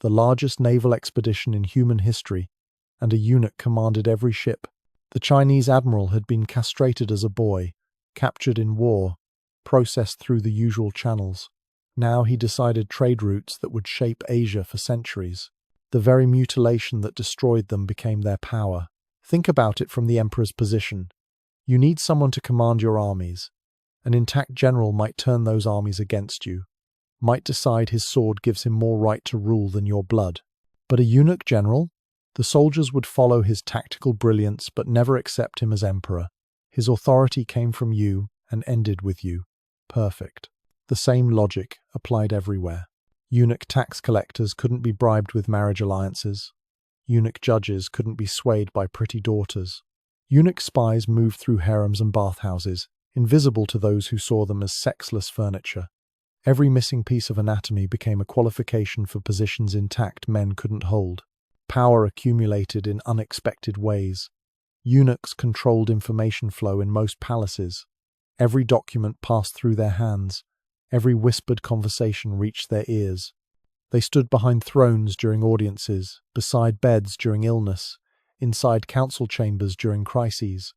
the largest naval expedition in human history, and a eunuch commanded every ship. The Chinese admiral had been castrated as a boy, captured in war, processed through the usual channels. Now he decided trade routes that would shape Asia for centuries. The very mutilation that destroyed them became their power. Think about it from the emperor's position. You need someone to command your armies. An intact general might turn those armies against you, might decide his sword gives him more right to rule than your blood. But a eunuch general? The soldiers would follow his tactical brilliance but never accept him as emperor. His authority came from you and ended with you. Perfect. The same logic applied everywhere. Eunuch tax collectors couldn't be bribed with marriage alliances. Eunuch judges couldn't be swayed by pretty daughters. Eunuch spies moved through harems and bathhouses, invisible to those who saw them as sexless furniture. Every missing piece of anatomy became a qualification for positions intact men couldn't hold. Power accumulated in unexpected ways. Eunuchs controlled information flow in most palaces. Every document passed through their hands. Every whispered conversation reached their ears. They stood behind thrones during audiences, beside beds during illness, inside council chambers during crises.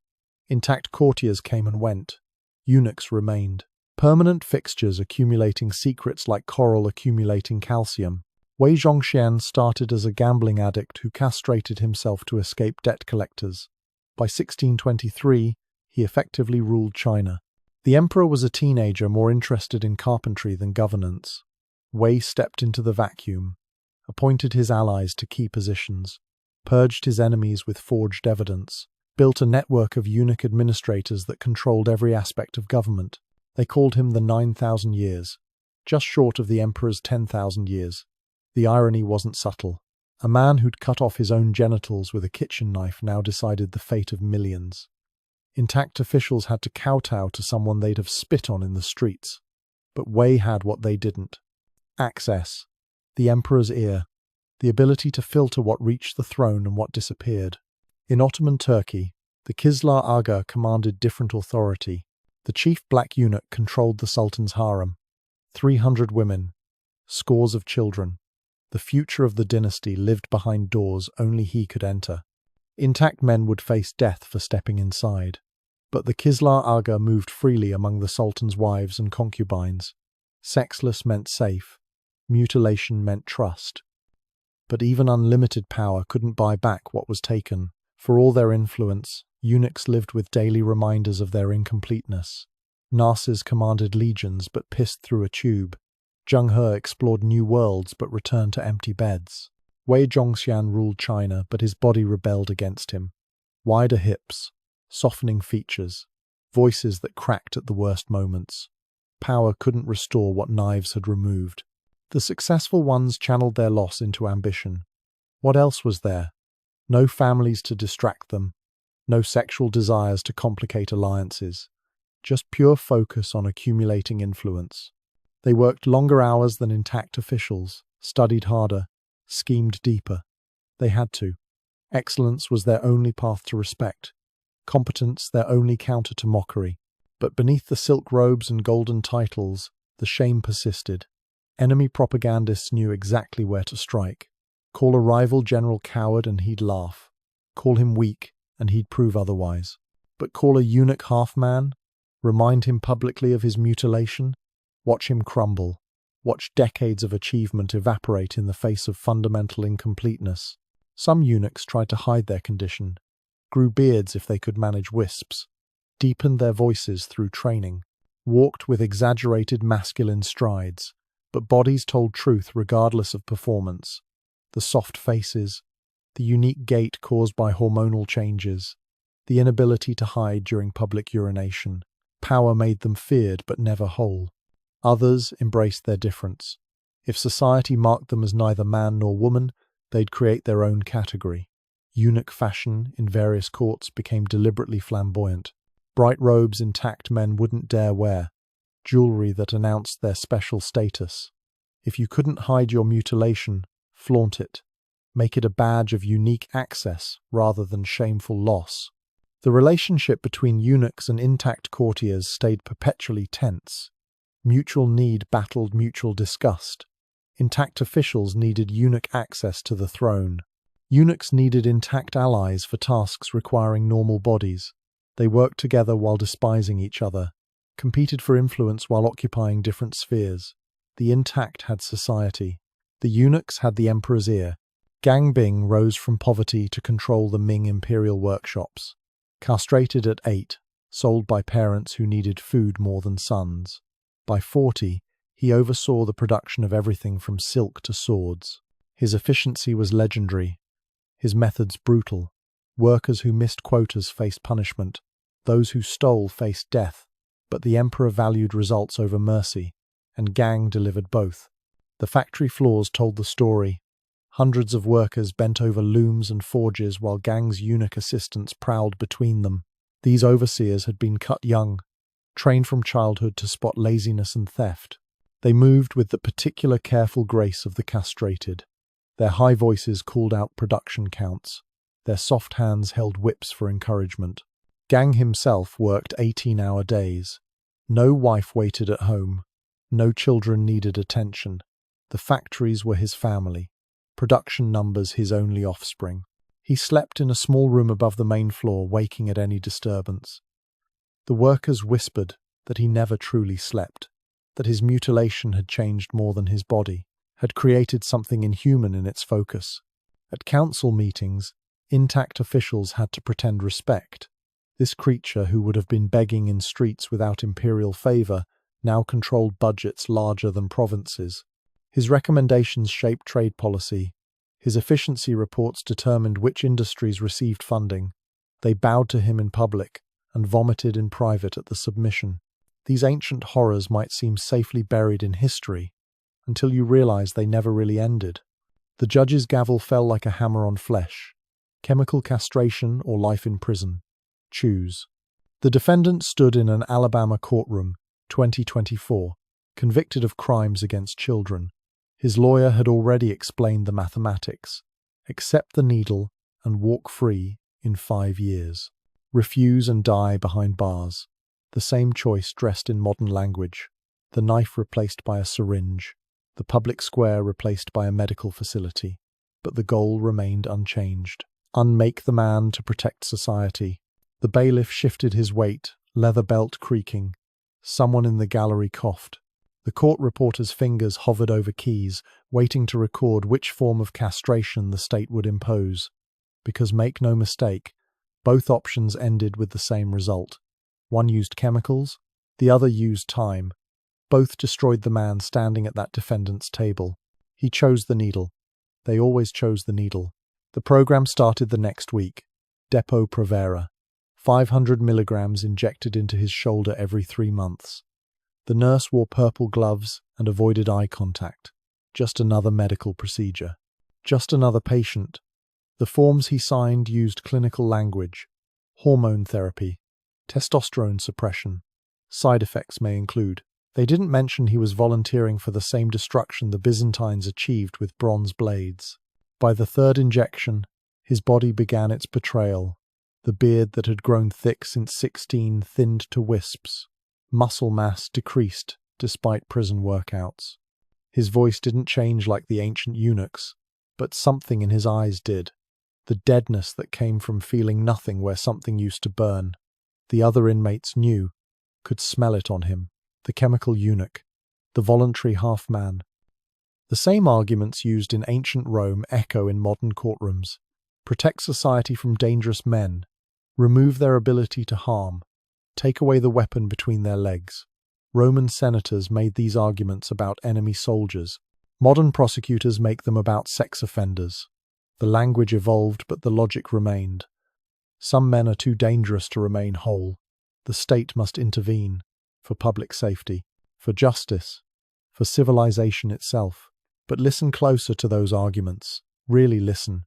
Intact courtiers came and went. Eunuchs remained. Permanent fixtures accumulating secrets like coral accumulating calcium. Wei Zhongxian started as a gambling addict who castrated himself to escape debt collectors. By 1623, he effectively ruled China. The emperor was a teenager more interested in carpentry than governance. Wei stepped into the vacuum, appointed his allies to key positions, purged his enemies with forged evidence, built a network of eunuch administrators that controlled every aspect of government. They called him the 9,000 years, just short of the emperor's 10,000 years. The irony wasn't subtle. A man who'd cut off his own genitals with a kitchen knife now decided the fate of millions. Intact officials had to kowtow to someone they'd have spit on in the streets. But Wei had what they didn't. Access. The emperor's ear. The ability to filter what reached the throne and what disappeared. In Ottoman Turkey, the Kislar Aga commanded different authority. The chief black eunuch controlled the sultan's harem. 300 women. Scores of children. The future of the dynasty lived behind doors only he could enter. Intact men would face death for stepping inside. But the Kislar Aga moved freely among the sultan's wives and concubines. Sexless meant safe. Mutilation meant trust. But even unlimited power couldn't buy back what was taken. For all their influence, eunuchs lived with daily reminders of their incompleteness. Narses commanded legions but pissed through a tube. Zheng He explored new worlds but returned to empty beds. Wei Zhongxian ruled China, but his body rebelled against him. Wider hips, softening features, voices that cracked at the worst moments. Power couldn't restore what knives had removed. The successful ones channeled their loss into ambition. What else was there? No families to distract them, no sexual desires to complicate alliances, just pure focus on accumulating influence. They worked longer hours than intact officials, studied harder, schemed deeper. They had to. Excellence was their only path to respect, competence their only counter to mockery. But beneath the silk robes and golden titles, the shame persisted. Enemy propagandists knew exactly where to strike. Call a rival general coward and he'd laugh. Call him weak and he'd prove otherwise. But call a eunuch half-man? Remind him publicly of his mutilation? Watch him crumble. Watch decades of achievement evaporate in the face of fundamental incompleteness. Some eunuchs tried to hide their condition, grew beards if they could manage wisps, deepened their voices through training, walked with exaggerated masculine strides, but bodies told truth regardless of performance. The soft faces, the unique gait caused by hormonal changes, the inability to hide during public urination. Power made them feared but never whole. Others embraced their difference. If society marked them as neither man nor woman, they'd create their own category. Eunuch fashion in various courts became deliberately flamboyant. Bright robes intact men wouldn't dare wear, jewelry that announced their special status. If you couldn't hide your mutilation, flaunt it. Make it a badge of unique access rather than shameful loss. The relationship between eunuchs and intact courtiers stayed perpetually tense. Mutual need battled mutual disgust. Intact officials needed eunuch access to the throne. Eunuchs needed intact allies for tasks requiring normal bodies. They worked together while despising each other, competed for influence while occupying different spheres. The intact had society. The eunuchs had the emperor's ear. Gang Bing rose from poverty to control the Ming imperial workshops. Castrated at 8, sold by parents who needed food more than sons. By 40, he oversaw the production of everything from silk to swords. His efficiency was legendary. His methods brutal. Workers who missed quotas faced punishment. Those who stole faced death. But the emperor valued results over mercy, and Gang delivered both. The factory floors told the story. Hundreds of workers bent over looms and forges while Gang's eunuch assistants prowled between them. These overseers had been cut young, trained from childhood to spot laziness and theft. They moved with the particular careful grace of the castrated. Their high voices called out production counts. Their soft hands held whips for encouragement. Gang himself worked 18-hour days. No wife waited at home. No children needed attention. The factories were his family. Production numbers his only offspring. He slept in a small room above the main floor, waking at any disturbance. The workers whispered that he never truly slept, that his mutilation had changed more than his body, had created something inhuman in its focus. At council meetings, intact officials had to pretend respect. This creature, who would have been begging in streets without imperial favor, now controlled budgets larger than provinces. His recommendations shaped trade policy. His efficiency reports determined which industries received funding. They bowed to him in public and vomited in private at the submission. These ancient horrors might seem safely buried in history, until you realize they never really ended. The judge's gavel fell like a hammer on flesh. Chemical castration or life in prison. Choose. The defendant stood in an Alabama courtroom, 2024, convicted of crimes against children. His lawyer had already explained the mathematics. Accept the needle and walk free in 5 years. Refuse and die behind bars. The same choice dressed in modern language. The knife replaced by a syringe. The public square replaced by a medical facility. But the goal remained unchanged. Unmake the man to protect society. The bailiff shifted his weight, leather belt creaking. Someone in the gallery coughed. The court reporter's fingers hovered over keys, waiting to record which form of castration the state would impose. Because make no mistake, both options ended with the same result. One used chemicals, the other used time. Both destroyed the man standing at that defendant's table. He chose the needle. They always chose the needle. The program started the next week. Depo Provera. 500 milligrams injected into his shoulder every 3 months. The nurse wore purple gloves and avoided eye contact. Just another medical procedure. Just another patient. The forms he signed used clinical language. Hormone therapy. Testosterone suppression. Side effects may include. They didn't mention he was volunteering for the same destruction the Byzantines achieved with bronze blades. By the 3rd injection, his body began its betrayal. The beard that had grown thick since 16 thinned to wisps. Muscle mass decreased despite prison workouts. His voice didn't change like the ancient eunuchs, but something in his eyes did. The deadness that came from feeling nothing where something used to burn. The other inmates knew, could smell it on him. The chemical eunuch, the voluntary half-man. The same arguments used in ancient Rome echo in modern courtrooms. Protect society from dangerous men. Remove their ability to harm. Take away the weapon between their legs. Roman senators made these arguments about enemy soldiers. Modern prosecutors make them about sex offenders. The language evolved, but the logic remained. Some men are too dangerous to remain whole. The state must intervene. For public safety. For justice. For civilization itself. But listen closer to those arguments. Really listen.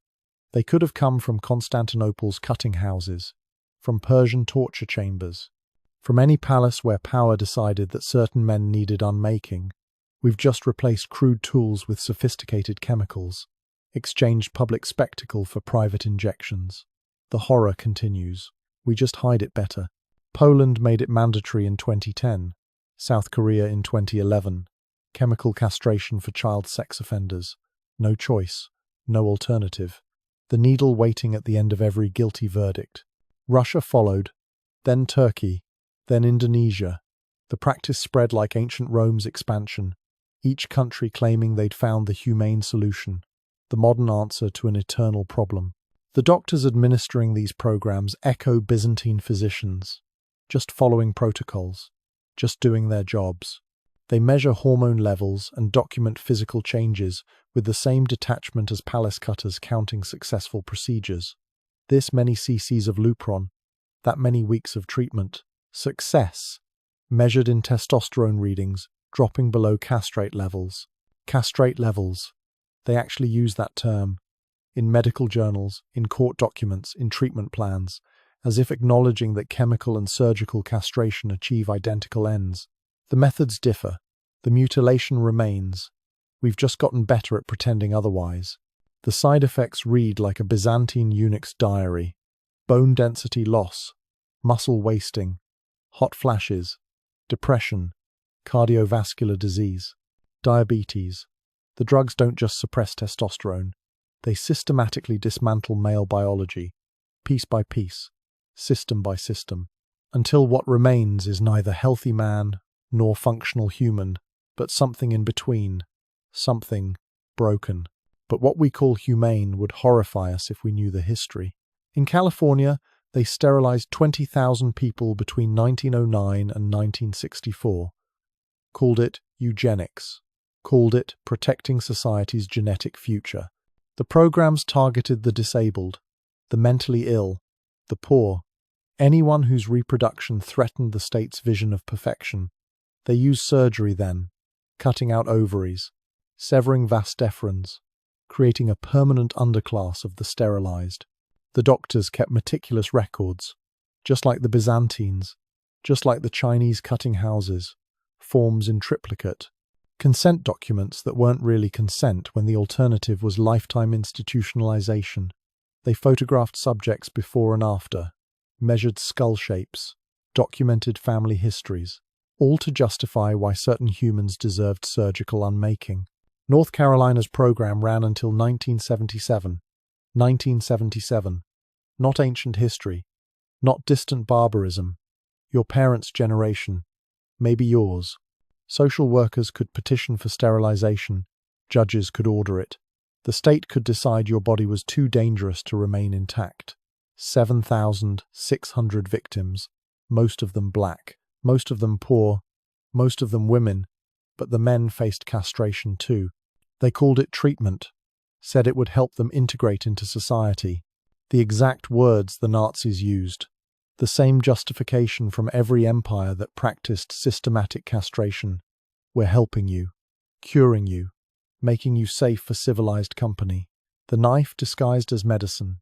They could have come from Constantinople's cutting houses. From Persian torture chambers. From any palace where power decided that certain men needed unmaking. We've just replaced crude tools with sophisticated chemicals. Exchanged public spectacle for private injections. The horror continues. We just hide it better. Poland made it mandatory in 2010. South Korea in 2011. Chemical castration for child sex offenders. No choice. No alternative. The needle waiting at the end of every guilty verdict. Russia followed, then Turkey, then Indonesia. The practice spread like ancient Rome's expansion, each country claiming they'd found the humane solution, the modern answer to an eternal problem. The doctors administering these programs echo Byzantine physicians, just following protocols, just doing their jobs. They measure hormone levels and document physical changes with the same detachment as palace cutters counting successful procedures. This many cc's of Lupron, that many weeks of treatment. Success, measured in testosterone readings, dropping below castrate levels. Castrate levels. They actually use that term in medical journals, in court documents, in treatment plans, as if acknowledging that chemical and surgical castration achieve identical ends. The methods differ. The mutilation remains. We've just gotten better at pretending otherwise. The side effects read like a Byzantine eunuch's diary. Bone density loss, muscle wasting, hot flashes, depression, cardiovascular disease, diabetes. The drugs don't just suppress testosterone. They systematically dismantle male biology, piece by piece, system by system, until what remains is neither healthy man nor functional human, but something in between, something broken. But what we call humane would horrify us if we knew the history. In California, they sterilized 20,000 people between 1909 and 1964. Called it eugenics. Called it protecting society's genetic future. The programs targeted the disabled, the mentally ill, the poor, anyone whose reproduction threatened the state's vision of perfection. They used surgery then, cutting out ovaries, severing vas deferens, creating a permanent underclass of the sterilized. The doctors kept meticulous records, just like the Byzantines, just like the Chinese cutting houses, forms in triplicate, consent documents that weren't really consent when the alternative was lifetime institutionalization. They photographed subjects before and after, measured skull shapes, documented family histories, all to justify why certain humans deserved surgical unmaking. North Carolina's program ran until 1977. 1977. Not ancient history. Not distant barbarism. Your parents' generation. Maybe yours. Social workers could petition for sterilization. Judges could order it. The state could decide your body was too dangerous to remain intact. 7,600 victims, most of them black, most of them poor, most of them women, but the men faced castration too. They called it treatment, said it would help them integrate into society. The exact words the Nazis used. The same justification from every empire that practiced systematic castration. We're helping you, curing you, making you safe for civilized company. The knife disguised as medicine.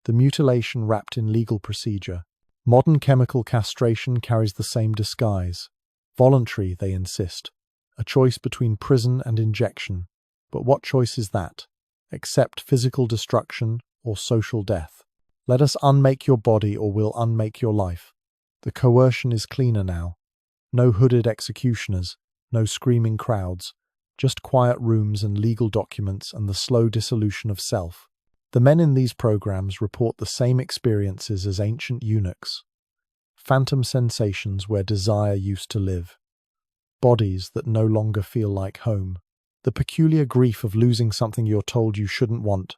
The mutilation wrapped in legal procedure. Modern chemical castration carries the same disguise. Voluntary, they insist. A choice between prison and injection. But what choice is that? Accept physical destruction or social death. Let us unmake your body or we'll unmake your life. The coercion is cleaner now. No hooded executioners, no screaming crowds, just quiet rooms and legal documents and the slow dissolution of self. The men in these programs report the same experiences as ancient eunuchs. Phantom sensations where desire used to live. Bodies that no longer feel like home. The peculiar grief of losing something you're told you shouldn't want.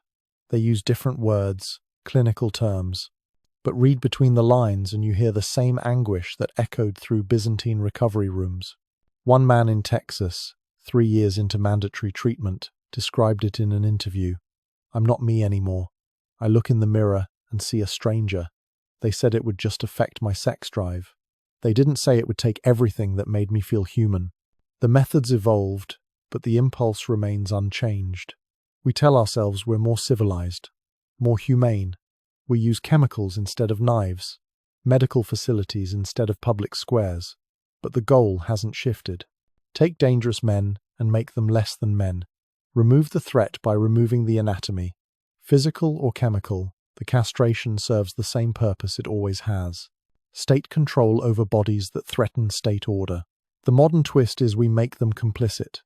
They use different words, clinical terms. But read between the lines and you hear the same anguish that echoed through Byzantine recovery rooms. One man in Texas, 3 years into mandatory treatment, described it in an interview. I'm not me anymore. I look in the mirror and see a stranger. They said it would just affect my sex drive. They didn't say it would take everything that made me feel human. The methods evolved, but the impulse remains unchanged. We tell ourselves we're more civilized, more humane. We use chemicals instead of knives, medical facilities instead of public squares. But the goal hasn't shifted. Take dangerous men and make them less than men. Remove the threat by removing the anatomy, physical or chemical. The castration serves the same purpose it always has: state control over bodies that threaten state order. The modern twist is we make them complicit.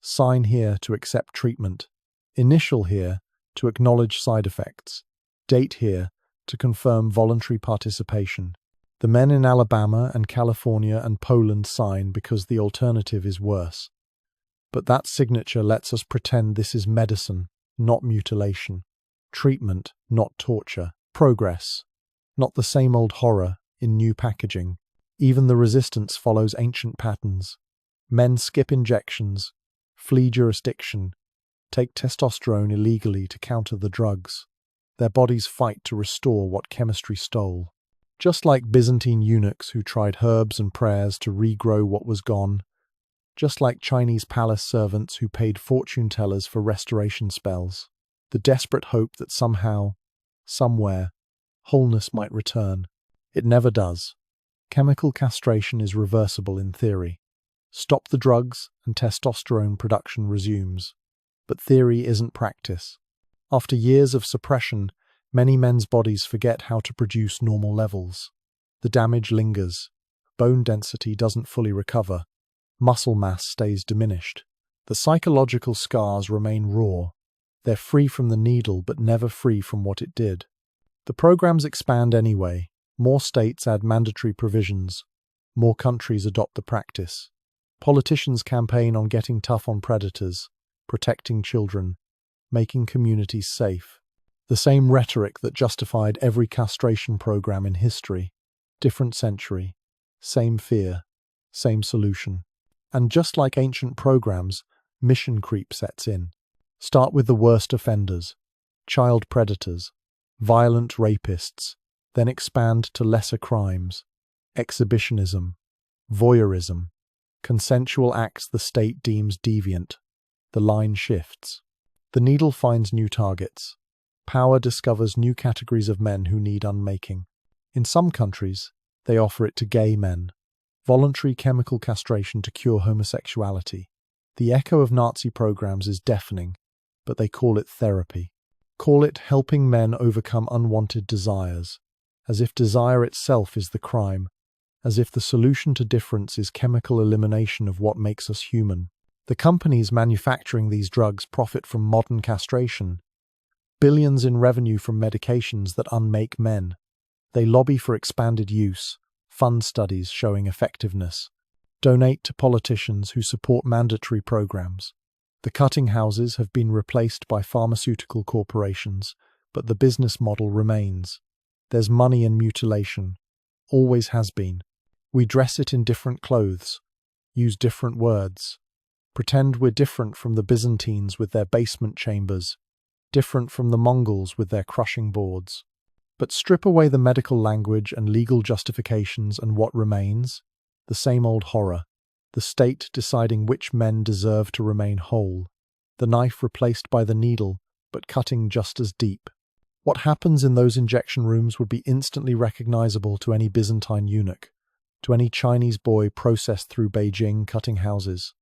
Sign here to accept treatment. Initial here to acknowledge side effects. Date here to confirm voluntary participation. The men in Alabama and California and Poland sign because the alternative is worse. But that signature lets us pretend this is medicine, not mutilation. Treatment, not torture. Progress, not the same old horror in new packaging. Even the resistance follows ancient patterns. Men skip injections, flee jurisdiction, take testosterone illegally to counter the drugs. Their bodies fight to restore what chemistry stole. Just like Byzantine eunuchs who tried herbs and prayers to regrow what was gone. Just like Chinese palace servants who paid fortune tellers for restoration spells. The desperate hope that somehow, somewhere, wholeness might return. It never does. Chemical castration is reversible in theory. Stop the drugs and testosterone production resumes. But theory isn't practice. After years of suppression, many men's bodies forget how to produce normal levels. The damage lingers. Bone density doesn't fully recover. Muscle mass stays diminished. The psychological scars remain raw. They're free from the needle but never free from what it did. The programs expand anyway. More states add mandatory provisions. More countries adopt the practice. Politicians campaign on getting tough on predators, protecting children, making communities safe. The same rhetoric that justified every castration program in history. Different century. Same fear. Same solution. And just like ancient programs, mission creep sets in. Start with the worst offenders, child predators, violent rapists, then expand to lesser crimes, exhibitionism, voyeurism, consensual acts the state deems deviant. The line shifts. The needle finds new targets. Power discovers new categories of men who need unmaking. In some countries, they offer it to gay men. Voluntary chemical castration to cure homosexuality. The echo of Nazi programs is deafening, but they call it therapy. Call it helping men overcome unwanted desires, as if desire itself is the crime, as if the solution to difference is chemical elimination of what makes us human. The companies manufacturing these drugs profit from modern castration. Billions in revenue from medications that unmake men. They lobby for expanded use, fund studies showing effectiveness, donate to politicians who support mandatory programs. The cutting houses have been replaced by pharmaceutical corporations, but the business model remains. There's money in mutilation. Always has been. We dress it in different clothes, use different words, pretend we're different from the Byzantines with their basement chambers, different from the Mongols with their crushing boards. But strip away the medical language and legal justifications and what remains? The same old horror. The state deciding which men deserve to remain whole. The knife replaced by the needle, but cutting just as deep. What happens in those injection rooms would be instantly recognizable to any Byzantine eunuch, to any Chinese boy processed through Beijing cutting houses,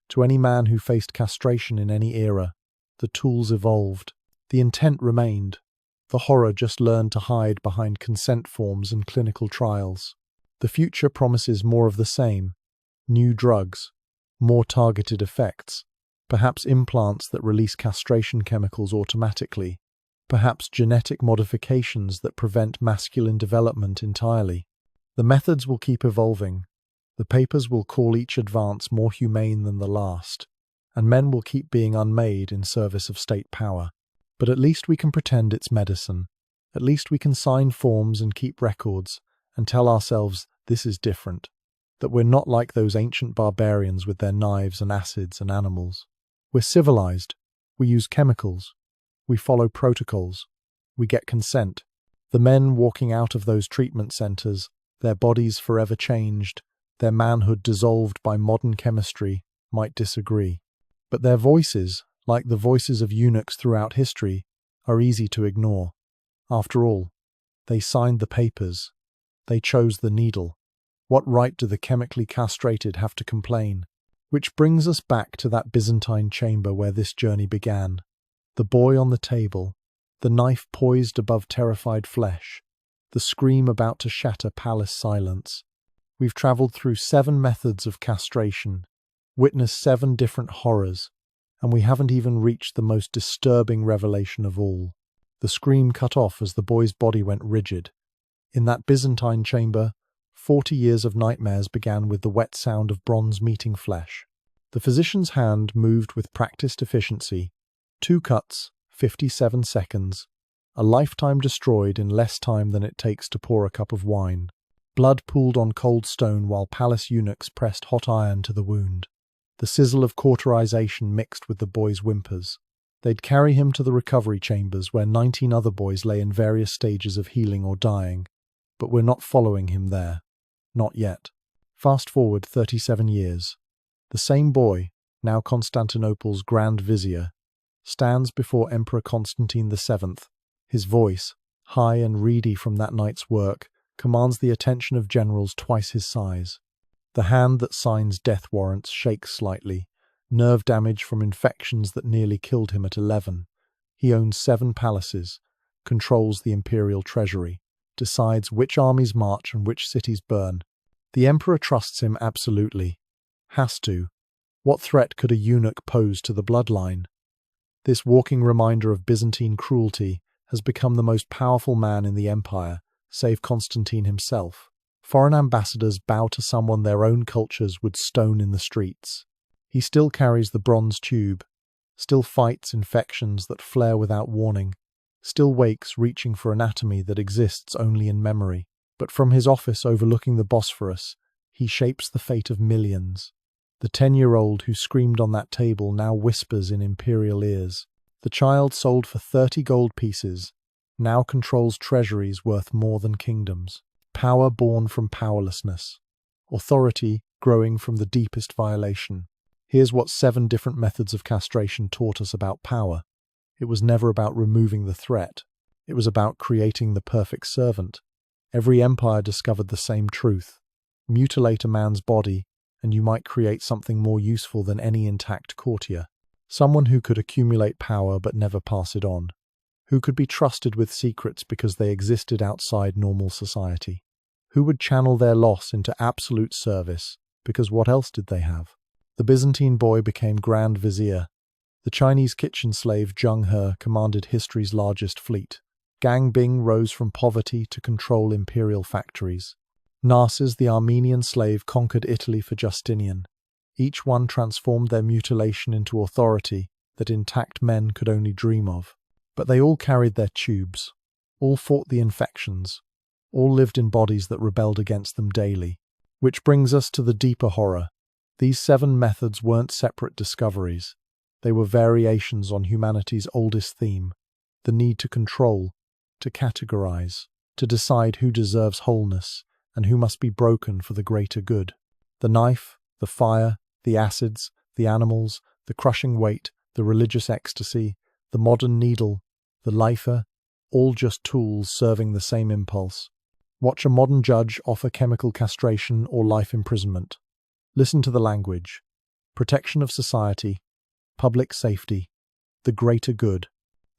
to any man who faced castration in any era. The tools evolved. The intent remained. The horror just learned to hide behind consent forms and clinical trials. The future promises more of the same. New drugs, more targeted effects, perhaps implants that release castration chemicals automatically, perhaps genetic modifications that prevent masculine development entirely. The methods will keep evolving. The papers will call each advance more humane than the last, and men will keep being unmade in service of state power. But at least we can pretend it's medicine. At least we can sign forms and keep records and tell ourselves this is different. That we're not like those ancient barbarians with their knives and acids and animals. We're civilized. We use chemicals. We follow protocols. We get consent. The men walking out of those treatment centers, their bodies forever changed, their manhood dissolved by modern chemistry, might disagree. But their voices, like the voices of eunuchs throughout history, are easy to ignore. After all, they signed the papers. They chose the needle. What right do the chemically castrated have to complain? Which brings us back to that Byzantine chamber where this journey began. The boy on the table, the knife poised above terrified flesh, the scream about to shatter palace silence. We've traveled through 7 methods of castration, witnessed 7 different horrors, and we haven't even reached the most disturbing revelation of all. The scream cut off as the boy's body went rigid. In that Byzantine chamber, 40 years of nightmares began with the wet sound of bronze meeting flesh. The physician's hand moved with practiced efficiency. 2 cuts, 57 seconds. A lifetime destroyed in less time than it takes to pour a cup of wine. Blood pooled on cold stone while palace eunuchs pressed hot iron to the wound. The sizzle of cauterization mixed with the boy's whimpers. They'd carry him to the recovery chambers where 19 other boys lay in various stages of healing or dying. But we're not following him there. Not yet. Fast forward 37 years. The same boy, now Constantinople's Grand Vizier, stands before Emperor Constantine VII. His voice, high and reedy from that night's work, commands the attention of generals twice his size. The hand that signs death warrants shakes slightly, nerve damage from infections that nearly killed him at 11. He owns 7 palaces, controls the imperial treasury, decides which armies march and which cities burn. The emperor trusts him absolutely. Has to. What threat could a eunuch pose to the bloodline? This walking reminder of Byzantine cruelty has become the most powerful man in the empire, save Constantine himself. Foreign ambassadors bow to someone their own cultures would stone in the streets. He still carries the bronze tube, still fights infections that flare without warning, still wakes reaching for anatomy that exists only in memory. But from his office overlooking the Bosphorus, he shapes the fate of millions. The 10-year-old who screamed on that table now whispers in imperial ears. The child sold for 30 gold pieces now controls treasuries worth more than kingdoms. Power born from powerlessness. Authority growing from the deepest violation. Here's what 7 different methods of castration taught us about power. It was never about removing the threat. It was about creating the perfect servant. Every empire discovered the same truth. Mutilate a man's body, and you might create something more useful than any intact courtier. Someone who could accumulate power but never pass it on. Who could be trusted with secrets because they existed outside normal society. Who would channel their loss into absolute service, because what else did they have? The Byzantine boy became Grand Vizier. The Chinese kitchen slave Zheng He commanded history's largest fleet. Gang Bing rose from poverty to control imperial factories. Narses, the Armenian slave, conquered Italy for Justinian. Each one transformed their mutilation into authority that intact men could only dream of. But they all carried their tubes. All fought the infections. All lived in bodies that rebelled against them daily. Which brings us to the deeper horror. These 7 methods weren't separate discoveries. They were variations on humanity's oldest theme, the need to control, to categorize, to decide who deserves wholeness and who must be broken for the greater good. The knife, the fire, the acids, the animals, the crushing weight, the religious ecstasy, the modern needle, the lifer, all just tools serving the same impulse. Watch a modern judge offer chemical castration or life imprisonment. Listen to the language. Protection of society, public safety, the greater good.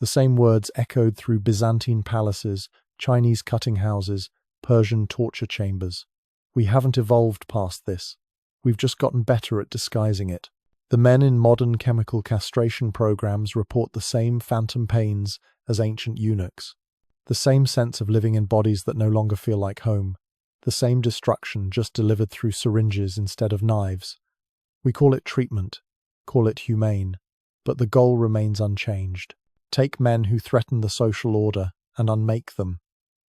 The same words echoed through Byzantine palaces, Chinese cutting houses, Persian torture chambers. We haven't evolved past this. We've just gotten better at disguising it. The men in modern chemical castration programs report the same phantom pains as ancient eunuchs. The same sense of living in bodies that no longer feel like home. The same destruction just delivered through syringes instead of knives. We call it treatment, call it humane, but the goal remains unchanged. Take men who threaten the social order and unmake them.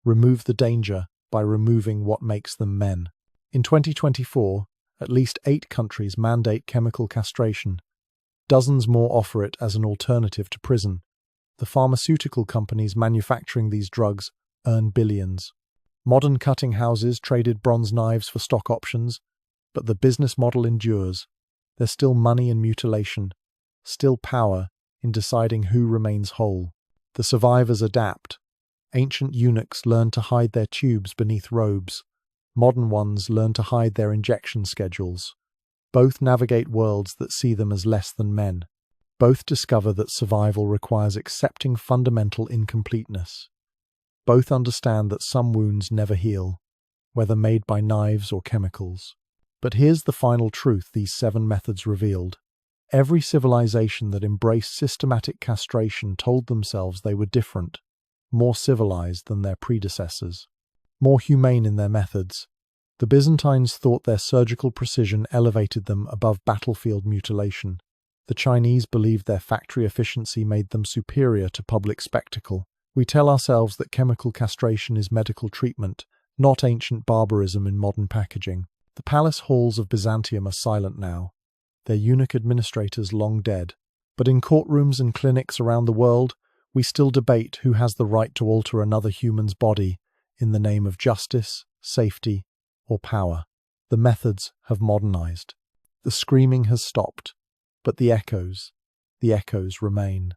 Remove the danger by removing what makes them men. In 2024, at least 8 countries mandate chemical castration. Dozens more offer it as an alternative to prison. The pharmaceutical companies manufacturing these drugs earn billions. Modern cutting houses traded bronze knives for stock options, but the business model endures. There's still money in mutilation, still power in deciding who remains whole. The survivors adapt. Ancient eunuchs learn to hide their tubes beneath robes. Modern ones learn to hide their injection schedules. Both navigate worlds that see them as less than men. Both discover that survival requires accepting fundamental incompleteness. Both understand that some wounds never heal, whether made by knives or chemicals. But here's the final truth these 7 methods revealed. Every civilization that embraced systematic castration told themselves they were different, more civilized than their predecessors, more humane in their methods. The Byzantines thought their surgical precision elevated them above battlefield mutilation. The Chinese believed their factory efficiency made them superior to public spectacle. We tell ourselves that chemical castration is medical treatment, not ancient barbarism in modern packaging. The palace halls of Byzantium are silent now, their eunuch administrators long dead. But in courtrooms and clinics around the world, we still debate who has the right to alter another human's body in the name of justice, safety, or power. The methods have modernized. The screaming has stopped, but the echoes remain.